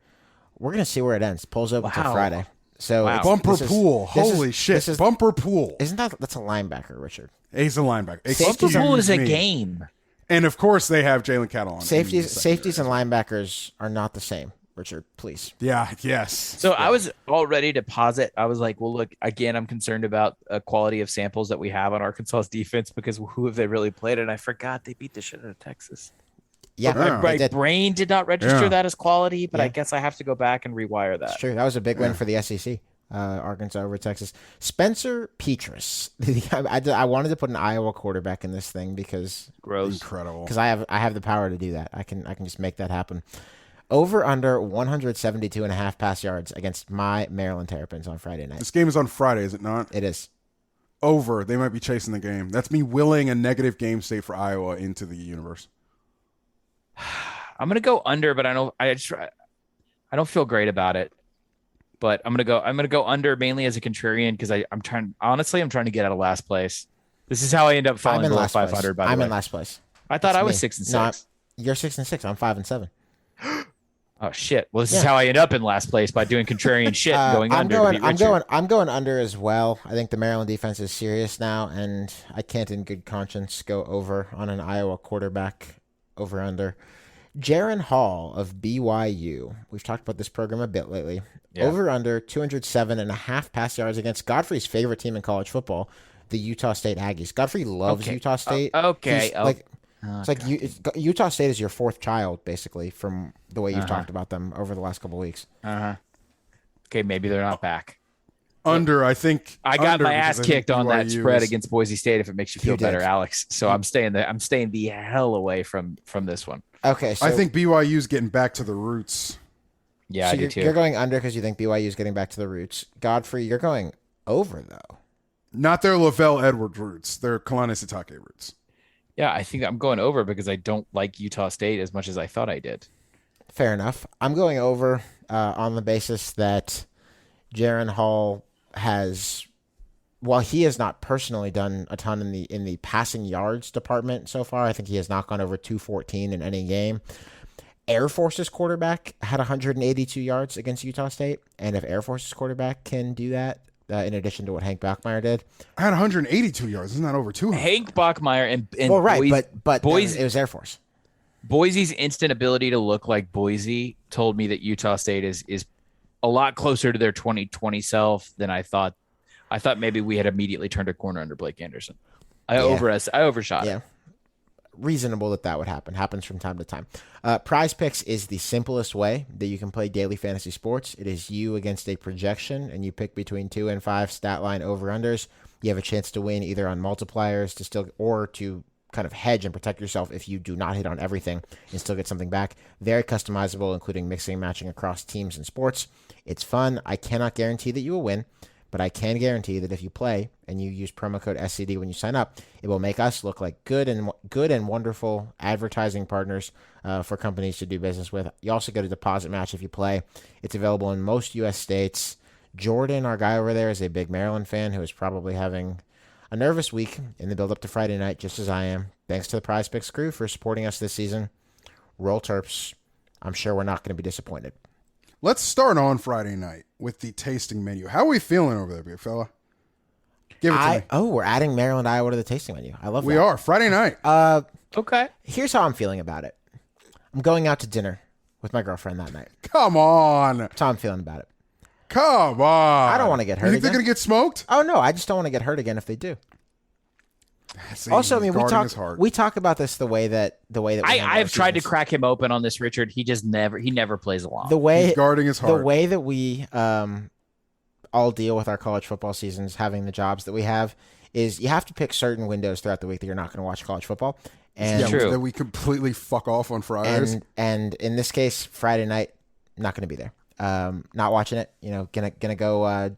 We're gonna see where it ends. Polls open till Friday. So bumper pool. Holy shit! Bumper pool. Isn't that's a linebacker, Richard? He's a linebacker. Bumper pool is a game. And of course, they have Jalen Cattle on. Safeties and linebackers are not the same. Richard, please. Yeah. Yes. So I was all ready to posit. I was like, well, look, again, I'm concerned about a quality of samples that we have on Arkansas's defense because who have they really played? And I forgot they beat the shit out of Texas. Yeah, my brain did not register that as quality, but I guess I have to go back and rewire that. It's true. That was a big win for the SEC. Arkansas over Texas. Spencer Petras. I wanted to put an Iowa quarterback in this thing because incredible. Because I have the power to do that. I can just make that happen. Over under 172.5 pass yards against my Maryland Terrapins on Friday night. This game is on Friday, is it not? It is. Over. They might be chasing the game. That's me willing a negative game state for Iowa into the universe. I'm gonna go under, but I don't feel great about it. But I'm gonna go under mainly as a contrarian because I'm trying to get out of last place. This is how I end up falling below 500. By the way, I'm in last place. I thought I was 6-6. No, you're 6-6. I'm 5-7. Oh shit! Well, this is how I end up in last place by doing contrarian shit, going under. I'm going under as well. I think the Maryland defense is serious now, and I can't, in good conscience, go over on an Iowa quarterback over under. Jaron Hall of BYU. We've talked about this program a bit lately. Yeah. Over under 207.5 pass yards against Godfrey's favorite team in college football, the Utah State Aggies. Godfrey loves Utah State. It's like Utah State is your fourth child, basically, from the way you've talked about them over the last couple of weeks. Okay, maybe they're not back. Under, I think. I got my ass kicked on that spread against Boise State. If it makes you feel better, Alex. So I'm staying the hell away from this one. Okay, so I think BYU's getting back to the roots. Yeah, I do too. You're going under because you think BYU is getting back to the roots. Godfrey, you're going over though. Not their Lavelle Edwards roots. Their Kalani Sitake roots. Yeah, I think I'm going over because I don't like Utah State as much as I thought I did. Fair enough. I'm going over on the basis that Jaron Hall has, while he has not personally done a ton in the passing yards department so far, I think he has not gone over 214 in any game. Air Force's quarterback had 182 yards against Utah State, and if Air Force's quarterback can do that, in addition to what Hank Bachmeier did, I had 182 yards. Isn't that over 200? Hank Bachmeier and well, right, but Boise, it was Air Force. Boise's instant ability to look like Boise told me that Utah State is a lot closer to their 2020 self than I thought. I thought maybe we had immediately turned a corner under Blake Anderson. I overshot it. Reasonable that would happen. Happens from time to time. Prize Picks is the simplest way that you can play daily fantasy sports. It is you against a projection, and you pick between 2 and 5 stat line over-unders. You have a chance to win either on multipliers or to kind of hedge and protect yourself if you do not hit on everything and still get something back. Very customizable, including mixing and matching across teams and sports. It's fun. I cannot guarantee that you will win, but I can guarantee that if you play and you use promo code SCD when you sign up, it will make us look like good and wonderful advertising partners for companies to do business with. You also get a deposit match if you play. It's available in most U.S. states. Jordan, our guy over there, is a big Maryland fan who is probably having a nervous week in the build-up to Friday night, just as I am. Thanks to the Prize Picks crew for supporting us this season. Roll Terps. I'm sure we're not going to be disappointed. Let's start on Friday night with the tasting menu. How are we feeling over there, big fella? Give it to me. Oh, we're adding Maryland, Iowa to the tasting menu. I love that. We are. Friday night. Okay. Here's how I'm feeling about it. I'm going out to dinner with my girlfriend that night. Come on. That's how I'm feeling about it. Come on. I don't want to get hurt You think again. they're going to get smoked? Oh, no. I just don't want to get hurt again if they do. See, Also, I mean, guarding his heart. we talk about this the way that we handle our I've tried to seasons. crack him open on this, Richard. He never plays along. The way He's guarding his the heart. way that we all deal with our college football seasons, having the jobs that we have, is you have to pick certain windows throughout the week that you're not going to watch college football. And Yeah, True. that we completely fuck off on Fridays. and in this case, Friday night, not going to be there. Not watching it. Gonna go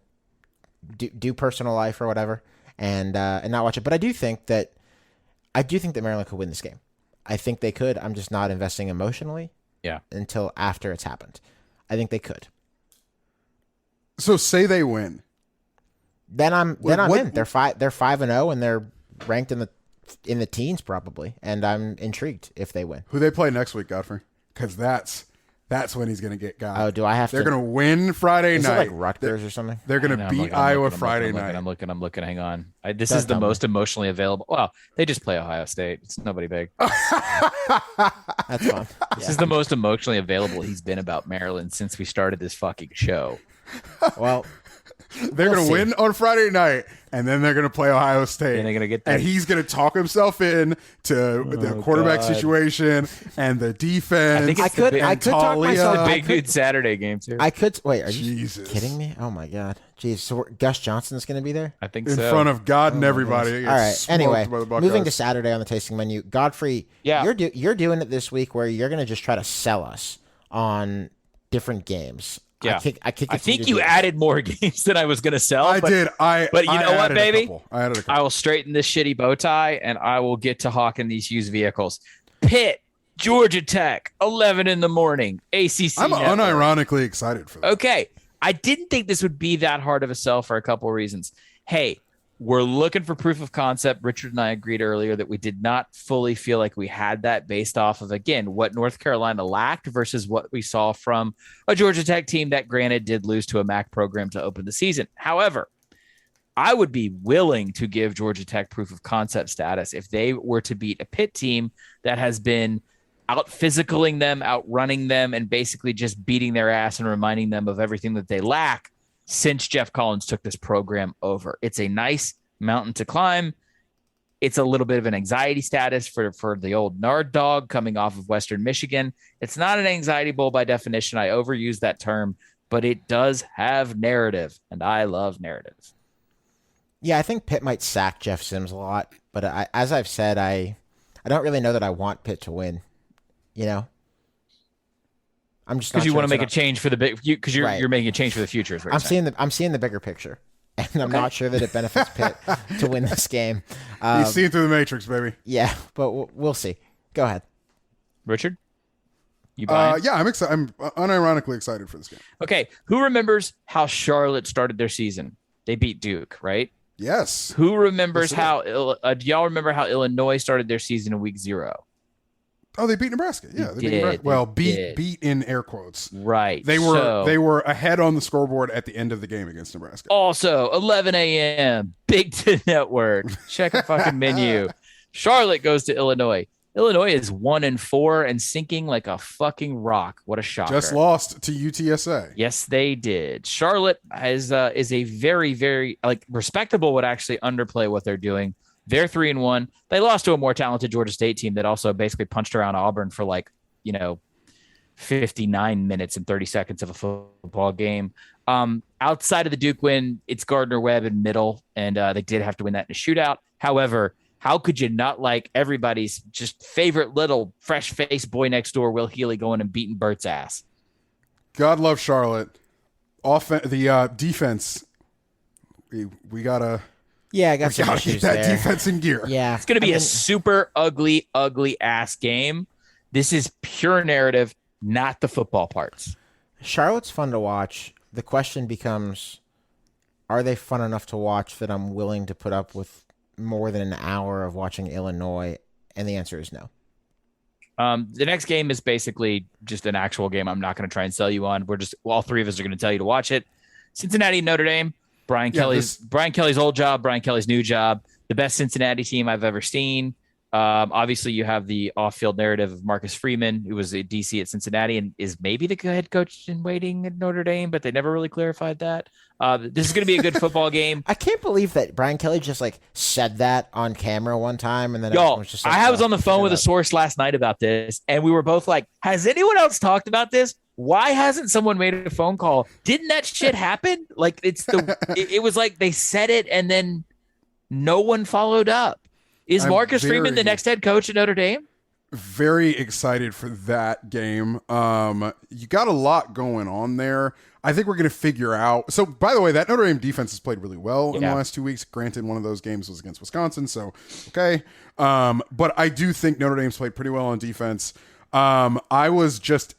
do personal life or whatever, and not watch it. But I do think that Maryland could win this game. I think they could. I'm just not investing emotionally. Yeah. Until after it's happened, I think they could. So say they win. Then I'm What- in. They're 5-0 and they're ranked in the teens probably, and I'm intrigued if they win. Who they play next week, Godfrey? Because that's when he's going to get got. Oh, do I have They're to? going to win Friday Is it night. like Rutgers or something? They're going I to know, beat I'm Iowa looking, Friday I'm night. I'm looking. Hang on. This Don't is the tell me. most emotionally available. Well, they just play Ohio State. It's nobody big. That's fun. This is the most emotionally available he's been about Maryland since we started this fucking show. Well, They're We'll going to see. win on Friday night, and then they're going to play Ohio State. And they're gonna get that- and he's going to talk himself in to the quarterback God. situation and the defense. I think it's the big- I could talk Talia. myself. Big dude Saturday game too. I could. Wait, are you Jesus. kidding me? Oh my god, jeez. So Gus Johnson's going to be there. I think in so. front of God and everybody. He gets All right. smoked Anyway, by the moving to Buckeyes. Saturday on the tasting menu. Godfrey, Yeah. you're doing it this week where you're going to just try to sell us on different games. Yeah. I think you added more games than I was going to sell. I but did. but you I know what, added a baby? couple. I added a couple. I will straighten this shitty bow tie and I will get to hawking these used vehicles. Pitt, Georgia Tech, 11 in the morning, ACC. I'm network. unironically excited for that. Okay. I didn't think this would be that hard of a sell for a couple of reasons. Hey, we're looking for proof of concept. Richard and I agreed earlier that we did not fully feel like we had that based off of, again, what North Carolina lacked versus what we saw from a Georgia Tech team that, granted, did lose to a MAC program to open the season. However, I would be willing to give Georgia Tech proof of concept status if they were to beat a Pitt team that has been out physicaling them, outrunning them, and basically just beating their ass and reminding them of everything that they lack since Jeff Collins took this program over. It's a nice mountain to climb. It's a little bit of an anxiety status for the old Nard dog coming off of Western Michigan. It's not an anxiety bowl by definition. I overuse that term, but it does have narrative, and I love narrative. Yeah, I think Pitt might sack Jeff Sims a lot, but as I've said, I don't really know that I want Pitt to win. You know, I'm just Because you want to make a change for the big, because you're Right. you're making a change for the future. Is what I'm you're saying. seeing the bigger picture, and I'm not sure that it benefits Pitt to win this game. He's seeing through the matrix, baby. Yeah, but we'll see. Go ahead. Richard, you buying? Yeah, I'm excited. I'm unironically excited for this game. Okay, who remembers how Charlotte started their season? They beat Duke, right? Yes. Who remembers Yes, how? Do y'all remember how Illinois started their season in week 0? Oh, they beat Nebraska. Yeah, they beat did, Nebraska. Well, they did. beat in air quotes. Right. They So, were ahead on the scoreboard at the end of the game against Nebraska. also 11 a.m. Big Ten Network. Check a fucking menu. Charlotte goes to Illinois. Illinois is 1-4 and sinking like a fucking rock. What a shocker! Just lost to UTSA. Yes, they did. Charlotte is a very, very respectable. Would actually underplay what they're doing. They're 3-1. They lost to a more talented Georgia State team that also basically punched around Auburn for 59 minutes and 30 seconds of a football game. Outside of the Duke win, it's Gardner Webb in middle, and they did have to win that in a shootout. However, how could you not like everybody's just favorite little fresh face boy next door, Will Healy, going and beating Bert's ass? God love Charlotte. The defense we gotta Yeah, I got some get issues that there. defense in gear. Yeah, It's going to be a super ugly, ugly ass game. This is pure narrative, not the football parts. Charlotte's fun to watch. The question becomes, are they fun enough to watch that I'm willing to put up with more than an hour of watching Illinois? And the answer is no. The next game is basically just an actual game I'm not going to try and sell you on. All three of us are going to tell you to watch it. Cincinnati, Notre Dame, Brian Kelly's old job, Brian Kelly's new job, the best Cincinnati team I've ever seen. Obviously, you have the off-field narrative of Marcus Freeman, who was a DC at Cincinnati and is maybe the head coach in waiting at Notre Dame, but they never really clarified that. This is going to be a good football game. I can't believe that Brian Kelly just like said that on camera one time, and then Y'all, was just like, I was on the phone with a source last night about this, and we were both like, "Has anyone else talked about this? Why hasn't someone made a phone call? Didn't that shit happen? Like it was like they said it, and then no one followed up." Is Marcus Freeman the next head coach at Notre Dame? Very excited for that game. You got a lot going on there. I think we're going to figure out. So, by the way, that Notre Dame defense has played really well in the last 2 weeks. Granted, one of those games was against Wisconsin, so okay. But I do think Notre Dame's played pretty well on defense. I was just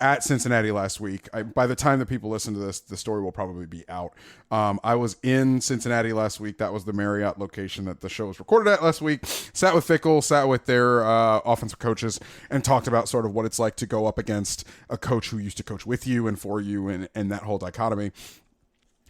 at Cincinnati last week. By the time that people listen to this, the story will probably be out. I was in Cincinnati last week. That was the Marriott location that the show was recorded at last week. Sat with Fickle, sat with their offensive coaches, and talked about sort of what it's like to go up against a coach who used to coach with you and for you, and that whole dichotomy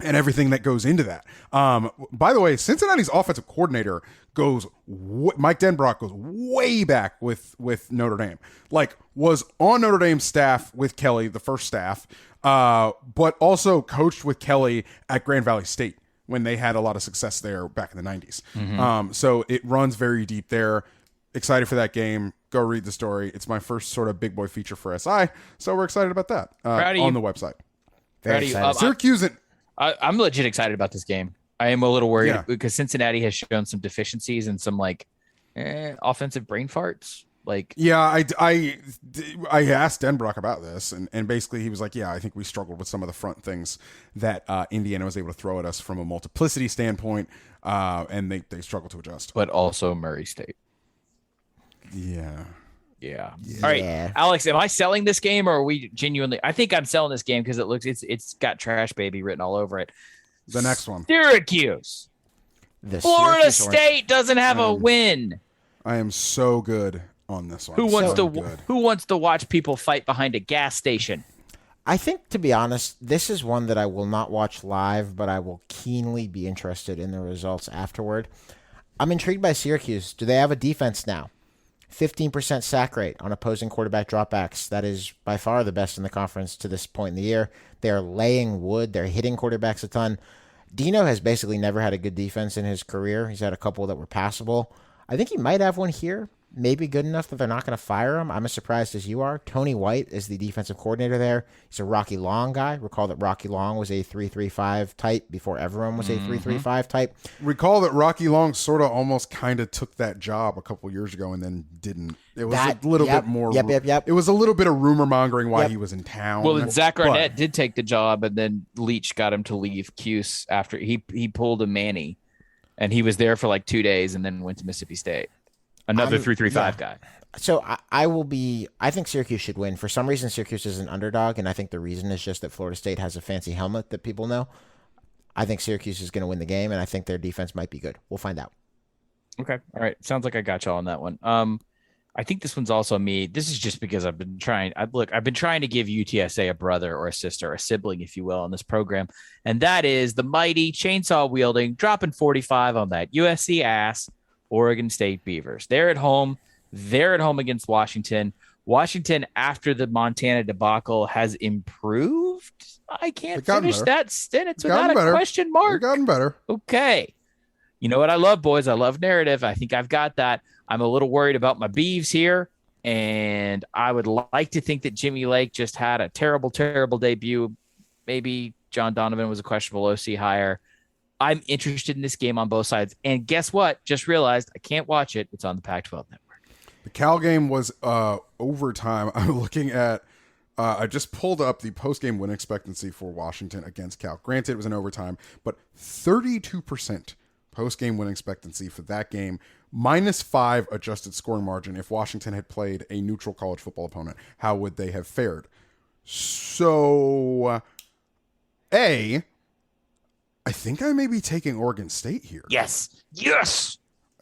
and everything that goes into that. By the way, Cincinnati's offensive coordinator Mike Denbrock goes way back with Notre Dame. Like, was on Notre Dame's staff with Kelly, the first staff, but also coached with Kelly at Grand Valley State when they had a lot of success there back in the 90s. Mm-hmm. So it runs very deep there. Excited for that game. Go read the story. It's my first sort of big boy feature for SI, so we're excited about that on the website. Very excited. Syracuse and I'm legit excited about this game. I am a little worried because Cincinnati has shown some deficiencies and some offensive brain farts. I asked Denbrock about this, and basically he was like, I think we struggled with some of the front things that Indiana was able to throw at us from a multiplicity standpoint, and they struggled to adjust. But also Murray State. Yeah. All right, Alex, am I selling this game, or are we genuinely? I think I'm selling this game because it's got Trash Baby written all over it. The next one, Syracuse. Florida State doesn't have a win. I am so good on this one. Who wants to watch people fight behind a gas station? I think, to be honest, this is one that I will not watch live, but I will keenly be interested in the results afterward. I'm intrigued by Syracuse. Do they have a defense now? 15% sack rate on opposing quarterback dropbacks. That is by far the best in the conference to this point in the year. They're laying wood. They're hitting quarterbacks a ton. Dino has basically never had a good defense in his career. He's had a couple that were passable. I think he might have one here. Maybe good enough that they're not going to fire him. I'm as surprised as you are. Tony White is the defensive coordinator there. He's a Rocky Long guy. Recall that Rocky Long was a 3-3-5 type before everyone was a 3-3-5 type. Recall that Rocky Long sort of almost kind of took that job a couple years ago and then didn't. It was a little bit more. Yep. It was a little bit of rumor mongering why he was in town. Well, Zach Arnett did take the job, and then Leach got him to leave Cuse after he pulled a Manny, and he was there for like 2 days and then went to Mississippi State. Another 3-3-5 guy. So I think Syracuse should win. For some reason, Syracuse is an underdog, and I think the reason is just that Florida State has a fancy helmet that people know. I think Syracuse is going to win the game, and I think their defense might be good. We'll find out. Okay. All right. Sounds like I got y'all on that one. I think this one's also me. This is just because I've been trying to give UTSA a brother or a sister, a sibling, if you will, on this program. And that is the mighty chainsaw wielding, dropping 45 on that USC ass Oregon State Beavers. They're at home against Washington. Washington, after the Montana debacle, has improved. I can't finish that sentence without a question mark. They've gotten better. Okay. You know what I love, boys? I love narrative. I think I've got that. I'm a little worried about my Beavs here, and I would like to think that Jimmy Lake just had a terrible, terrible debut. Maybe John Donovan was a questionable OC hire. I'm interested in this game on both sides. And guess what? Just realized I can't watch it. It's on the Pac-12 network. The Cal game was overtime. I'm looking at I just pulled up the post-game win expectancy for Washington against Cal. Granted, it was in overtime, but 32% post-game win expectancy for that game, -5 adjusted scoring margin. If Washington had played a neutral college football opponent, how would they have fared? So, I think I may be taking Oregon State here. Yes.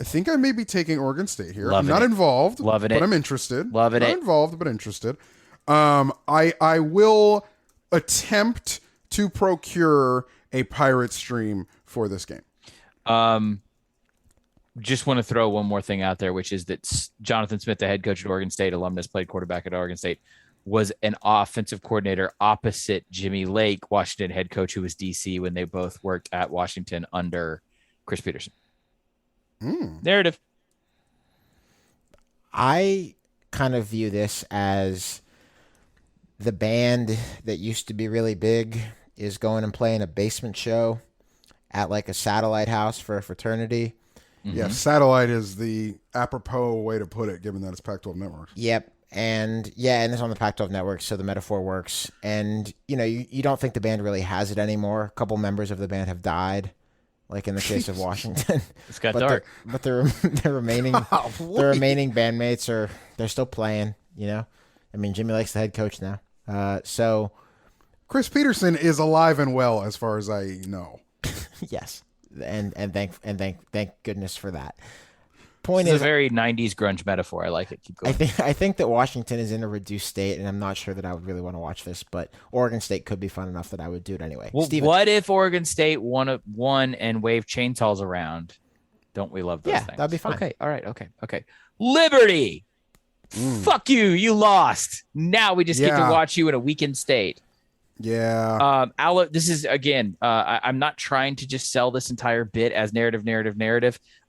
I think I may be taking Oregon State here. Loving I'm not it. involved, Loving but it. I'm interested. Loving not it. involved, but interested. I will attempt to procure a pirate stream for this game. Just want to throw one more thing out there, which is that Jonathan Smith, the head coach at Oregon State, alumnus, played quarterback at Oregon State, was an offensive coordinator opposite Jimmy Lake, Washington head coach, who was DC when they both worked at Washington under Chris Peterson. Narrative. I kind of view this as the band that used to be really big is going and playing a basement show at like a satellite house for a fraternity. Yeah, satellite is the apropos way to put it, given that it's Pac-12 networks. Yep. And it's on the Pac-12 network, so the metaphor works. And, you don't think the band really has it anymore. A couple members of the band have died, like in the case of Washington. It's got but dark. The remaining bandmates they're still playing, I mean, Jimmy Lake's the head coach now. So Chris Peterson is alive and well, as far as I know. yes. And thank goodness for that. Point It's is a very 90s grunge metaphor. I like it. Keep going. I think that Washington is in a reduced state, and I'm not sure that I would really want to watch this, but Oregon State could be fun enough that I would do it anyway. Well, Steven. what if Oregon State won and waved chainsaws around? Don't we love those things? That'd be fine. Okay, all right, okay. Liberty! Fuck you, you lost. Now we just get to watch you in a weakened state. Yeah. This is, again, I'm not trying to just sell this entire bit as narrative.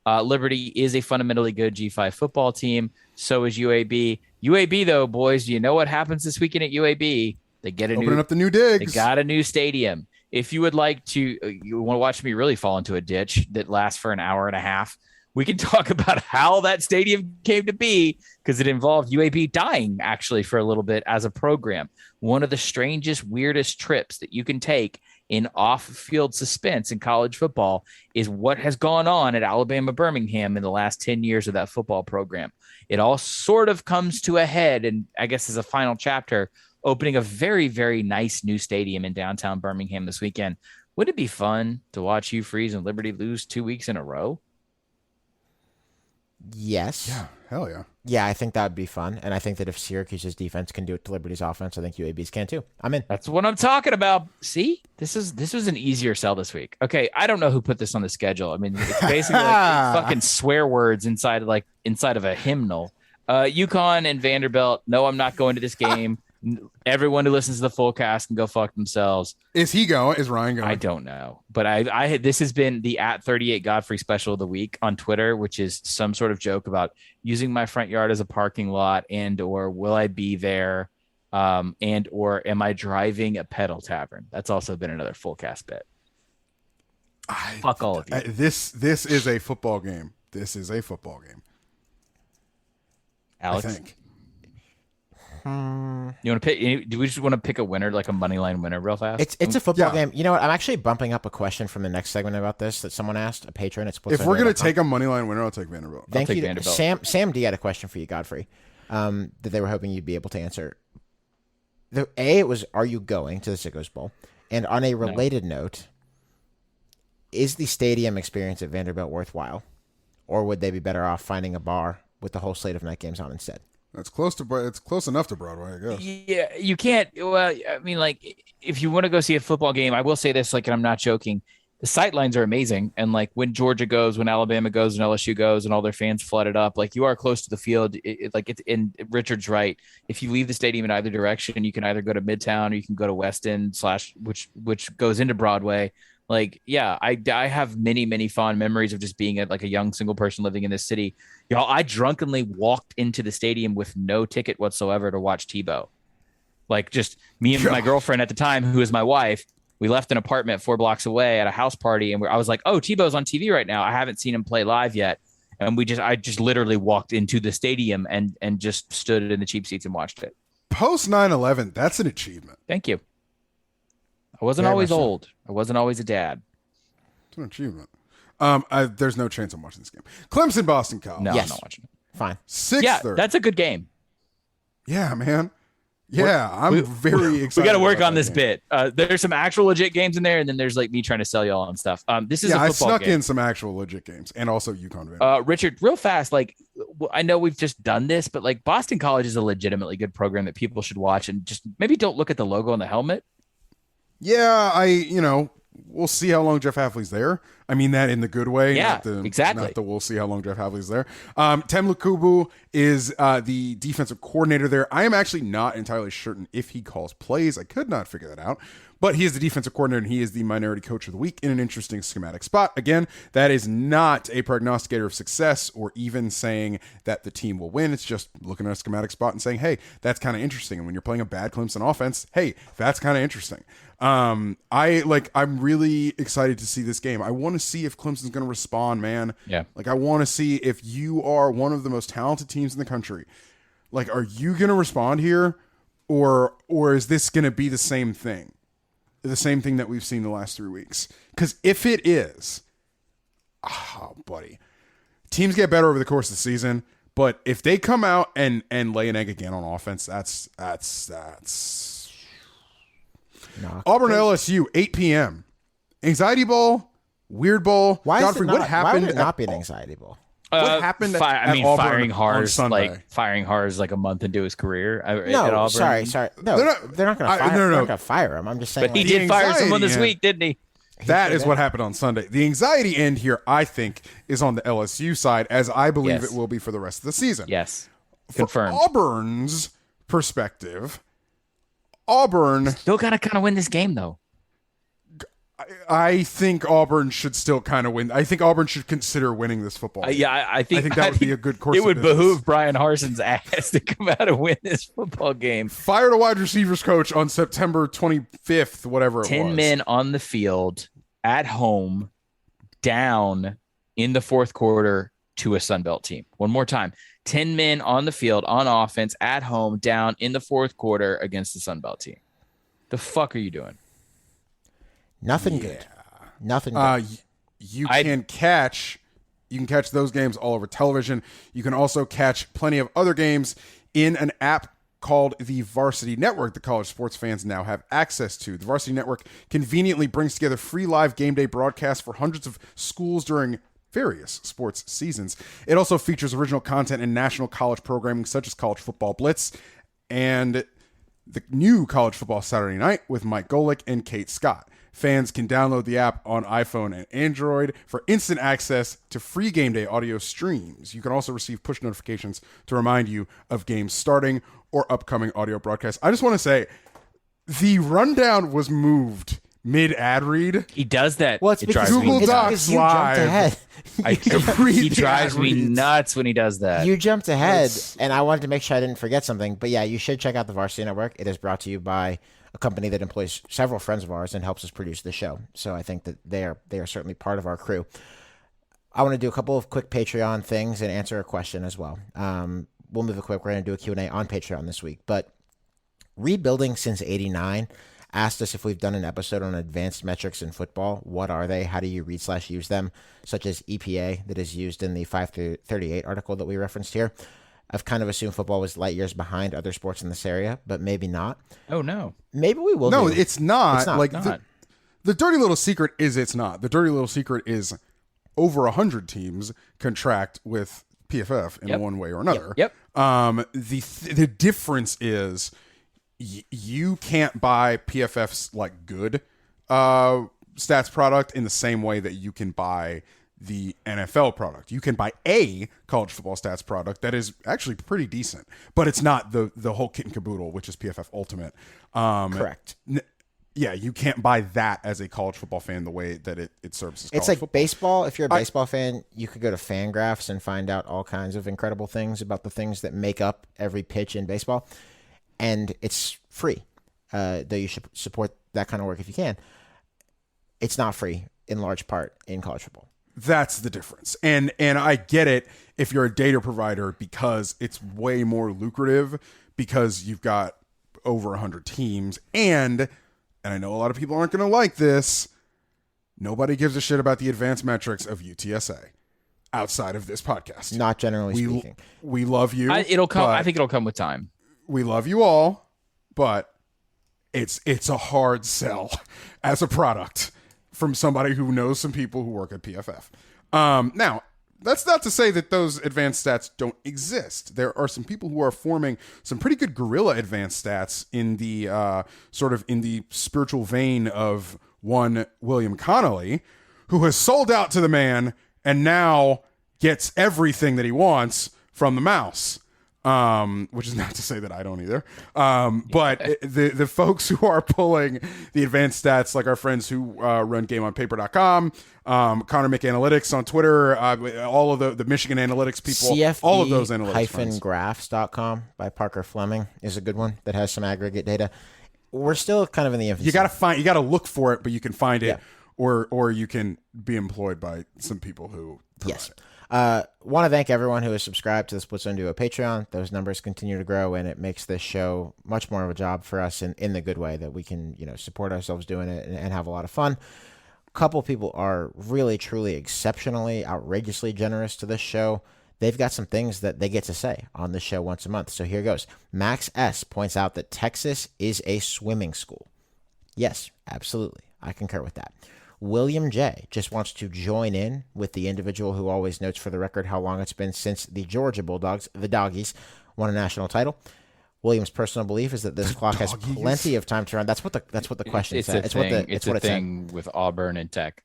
Liberty is a fundamentally good G5 football team. So is UAB. UAB, though, boys, do you know what happens this weekend at UAB? They get Opening up the new digs. They got a new stadium. If you would like to, you want to watch me really fall into a ditch that lasts for an hour and a half, we can talk about how that stadium came to be, because it involved UAB dying actually for a little bit as a program. One of the strangest, weirdest trips that you can take in off-field suspense in college football is what has gone on at Alabama Birmingham in the last 10 years of that football program. It all sort of comes to a head, and I guess as a final chapter, opening a very, very nice new stadium in downtown Birmingham this weekend. Would it be fun to watch Hugh Freeze and Liberty lose 2 weeks in a row? Yes. Yeah, hell yeah. Yeah, I think that would be fun. And I think that if Syracuse's defense can do it to Liberty's offense, I think UAB's can too. I'm in. That's what I'm talking about. See, this was an easier sell this week. Okay, I don't know who put this on the schedule. I mean, it's basically like fucking swear words inside of a hymnal. UConn and Vanderbilt. No, I'm not going to this game. Everyone who listens to the full cast can go fuck themselves. Is he going? Is Ryan going? I don't know, but this has been the @38 Godfrey special of the week on Twitter, which is some sort of joke about using my front yard as a parking lot, and or will I be there, and or am I driving a pedal tavern? That's also been another full cast bit. Fuck all of you. This is a football game. This is a football game. Alex, I think. you want to pick? Do we just want to pick a winner, like a money line winner, real fast? It's a football game. You know what? I'm actually bumping up a question from the next segment about this that someone asked, a patron. It's If we're gonna take a money line winner, I'll take Vanderbilt. Thank take you, Vanderbilt. Sam D had a question for you, Godfrey, that they were hoping you'd be able to answer. It was, are you going to the Sickos Bowl? And on a related note, is the stadium experience at Vanderbilt worthwhile, or would they be better off finding a bar with the whole slate of night games on instead? It's close enough to Broadway, I guess. Yeah, you can't. Well, I mean, like, if you want to go see a football game, I will say this, like, and I'm not joking. The sight lines are amazing, and like when Georgia goes, when Alabama goes, and LSU goes, and all their fans flooded up, like you are close to the field. It's in Richard's right. If you leave the stadium in either direction, you can either go to Midtown or you can go to West End which goes into Broadway. Like, yeah, I have many, many fond memories of just being like a young single person living in this city. Y'all, I drunkenly walked into the stadium with no ticket whatsoever to watch Tebow. Like, just me and my girlfriend at the time, who is my wife, we left an apartment 4 blocks away at a house party, and I was like, oh, Tebow's on TV right now. I haven't seen him play live yet. And I just literally walked into the stadium and just stood in the cheap seats and watched it. post 9/11, that's an achievement. Thank you. I wasn't Very always much so. old. I wasn't always a dad. It's an achievement. There's no chance I'm watching this game. Clemson, Boston College. No, Yes. I'm not watching it. Fine. 6:30. Yeah, that's a good game. Yeah, man. Yeah, I'm very excited. We got to work about on that this game. bit. There's some actual legit games in there, and then there's like me trying to sell y'all on stuff. This is Yeah, a I football snuck game. in some actual legit games and also UConn. Vanderbilt. Richard, real fast, like I know we've just done this, but like Boston College is a legitimately good program that people should watch, and just maybe don't look at the logo on the helmet. Yeah, we'll see how long Jeff Hafley's there. I mean that in the good way. Yeah, not the, exactly. Not the we'll see how long Jeff Hafley's there. Tem Lukubu is the defensive coordinator there. I am actually not entirely certain if he calls plays. I could not figure that out. But he is the defensive coordinator, and he is the minority coach of the week in an interesting schematic spot. Again, that is not a prognosticator of success or even saying that the team will win. It's just looking at a schematic spot and saying, hey, that's kind of interesting. And when you're playing a bad Clemson offense, hey, that's kind of interesting. I'm really excited to see this game. I want to see if Clemson's going to respond, man. Yeah. Like, I want to see if you are one of the most talented teams in the country. Like, are you going to respond here? Or is this going to be the same thing? The same thing that we've seen the last 3 weeks. Because if it is, buddy, teams get better over the course of the season. But if they come out and lay an egg again on offense, that's Auburn LSU 8 p.m. Anxiety bowl, weird bowl. Why Godfrey, is it not, what happened? Why would it not be an anxiety bowl? What happened? Firing on Harz Sunday? firing Harz like a month into his career. At No, Auburn. sorry. No, They're they're not- not going to fire. no, no. They're not going to fire him. I'm just saying. But he The did fire someone this anxiety, week, didn't he? That is what happened on Sunday. The anxiety end here, I think, is on the LSU side, as I believe Yes. it will be for the rest of the season. Yes, From confirmed. Auburn's perspective, Auburn, Still got to kind of win this game though. I think Auburn should still kind of win. I think Auburn should consider winning this football game. Yeah, I think that would be a good course It of would business. behoove Brian Harson's ass to come out and win this football game. Fired a wide receivers coach on September 25th, whatever it was. 10 men on the field at home, down in the fourth quarter to a Sunbelt team. One more time. 10 men on the field on offense at home, down in the fourth quarter against the Sunbelt team. The fuck are you doing? Nothing good. Nothing good. You can catch those games all over television. You can also catch plenty of other games in an app called the Varsity Network that college sports fans now have access to. The Varsity Network conveniently brings together free live game day broadcasts for hundreds of schools during various sports seasons. It also features original content and national college programming such as College Football Blitz and the new College Football Saturday Night with Mike Golick and Kate Scott. Fans can download the app on iPhone and Android for instant access to free game day audio streams. You can also receive push notifications to remind you of games starting or upcoming audio broadcasts. I just want to say the rundown was moved mid-ad read. He does that. well, it's It because drives me Google nuts. Docs you jumped live. ahead. He the drives ad me reads. nuts when he does that. You jumped ahead, It's- and I wanted to make sure I didn't forget something. But yeah, you should check out the Varsity Network. It is brought to you by a company that employs several friends of ours and helps us produce the show. So I think that they are certainly part of our crew. I want to do a couple of quick Patreon things and answer a question as well. We'll move it quick. We're going to do a Q&A on Patreon this week. But Rebuilding Since 89 asked us if we've done an episode on advanced metrics in football. What are they? How do you read/use them? Such as EPA that is used in the 538 article that we referenced here. I've kind of assumed football was light years behind other sports in this area, but maybe not. Oh, no. Maybe we will. No, do. it's not. It's not. Like Not. the dirty little secret is it's not. The dirty little secret is over 100 teams contract with PFF in Yep. one way or another. Yep. The difference is you can't buy PFF's like good stats product in the same way that you can buy the NFL product. You can buy a college football stats product that is actually pretty decent, but it's not the whole kit and caboodle, which is PFF Ultimate. correct. Yeah, you can't buy that as a college football fan the way that it services college It's like football. baseball. If you're a baseball fan, you could go to Fangraphs and find out all kinds of incredible things about the things that make up every pitch in baseball. And it's free, though you should support that kind of work if you can. It's not free in large part in college football. That's the difference. And I get it if you're a data provider because it's way more lucrative because you've got over 100 teams. And I know a lot of people aren't going to like this, nobody gives a shit about the advanced metrics of UTSA outside of this podcast. Not generally speaking. We love you. I think it'll come with time. We love you all, but it's a hard sell as a product from somebody who knows some people who work at PFF. Now, that's not to say that those advanced stats don't exist. There are some people who are forming some pretty good guerrilla advanced stats in the sort of in the spiritual vein of one William Connolly, who has sold out to the man and now gets everything that he wants from the mouse. Which is not to say that I don't either. But the folks who are pulling the advanced stats, like our friends who run GameOnPaper.com, Connor McAnalytics on Twitter, all of the Michigan analytics people, all of those analytics. CFB-graphs.com by Parker Fleming is a good one that has some aggregate data. We're still kind of in the infancy. You got to look for it, but you can find it, or you can be employed by some people who provide it. Want to thank everyone who has subscribed to the Split Zone Duo Patreon. Those numbers continue to grow, and it makes this show much more of a job for us in the good way that we can, support ourselves doing it and have a lot of fun. A couple people are really, truly, exceptionally, outrageously generous to this show. They've got some things that they get to say on this show once a month. So here goes. Max S. points out that Texas is a swimming school. Yes, absolutely. I concur with that. William J. just wants to join in with the individual who always notes for the record how long it's been since the Georgia Bulldogs, the Doggies, won a national title. William's personal belief is that this clock has plenty of time to run. That's what the question said. It's a thing with Auburn and Tech.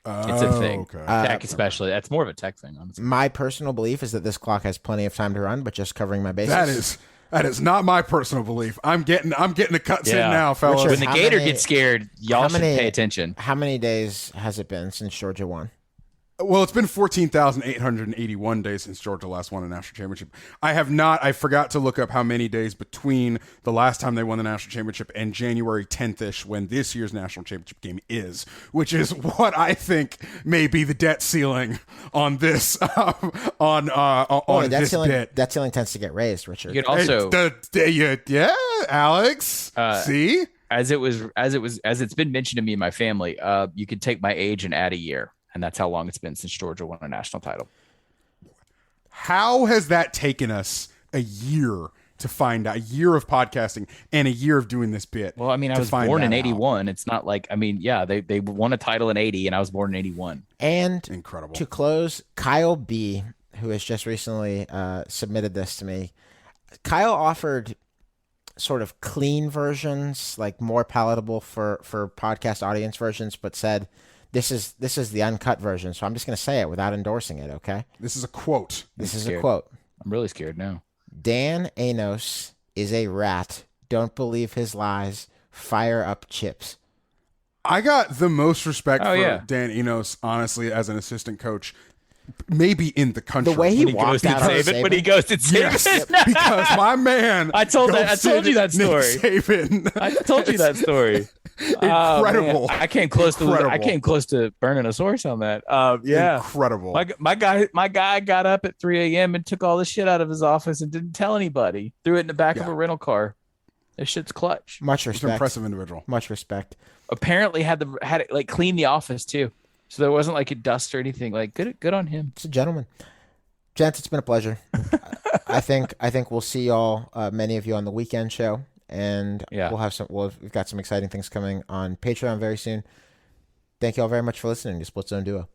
It's a thing. Okay. Tech especially. That's more of a Tech thing, honestly. My personal belief is that this clock has plenty of time to run, but just covering my bases. That is not my personal belief. I'm getting the cuts in now, fellas. When the Gator gets scared, y'all should pay attention. How many days has it been since Georgia won? Well, it's been 14,881 days since Georgia last won a national championship. I forgot to look up how many days between the last time they won the national championship and January 10th-ish when this year's national championship game is, which is what I think may be the debt ceiling on this this bit. That ceiling tends to get raised, Richard. You could also Alex. See? As it's been mentioned to me and my family, you could take my age and add a year. And that's how long it's been since Georgia won a national title. How has that taken us a year to find out? A year of podcasting and a year of doing this bit. Well, I mean, I was born in 81. It's not like, they won a title in 80 and I was born in 81. And incredible. To close, Kyle B., who has just recently submitted this to me. Kyle offered sort of clean versions, like more palatable for podcast audience versions, but said, This is the uncut version, so I'm just going to say it without endorsing it, okay? This is a quote. This is a quote. I'm really scared now. Dan Anos is a rat. Don't believe his lies. Fire up chips. I got the most respect for Dan Enos, honestly, as an assistant coach, maybe in the country. The way he walked out on when he goes to Saban. Because my man. I told you that story. I told you that story. Incredible. I came close to burning a source on that. Incredible. My guy got up at 3 a.m. and took all the shit out of his office and didn't tell anybody. Threw it in the back of a rental car. This shit's clutch. Much respect. It's an impressive individual. Much respect. Apparently had it like clean the office too. So there wasn't like a dust or anything. Like good on him. It's a gentleman. Gents, it's been a pleasure. I think we'll see y'all, many of you, on the weekend show. And we've got some exciting things coming on Patreon very soon. Thank you all very much for listening to Split Zone Duo.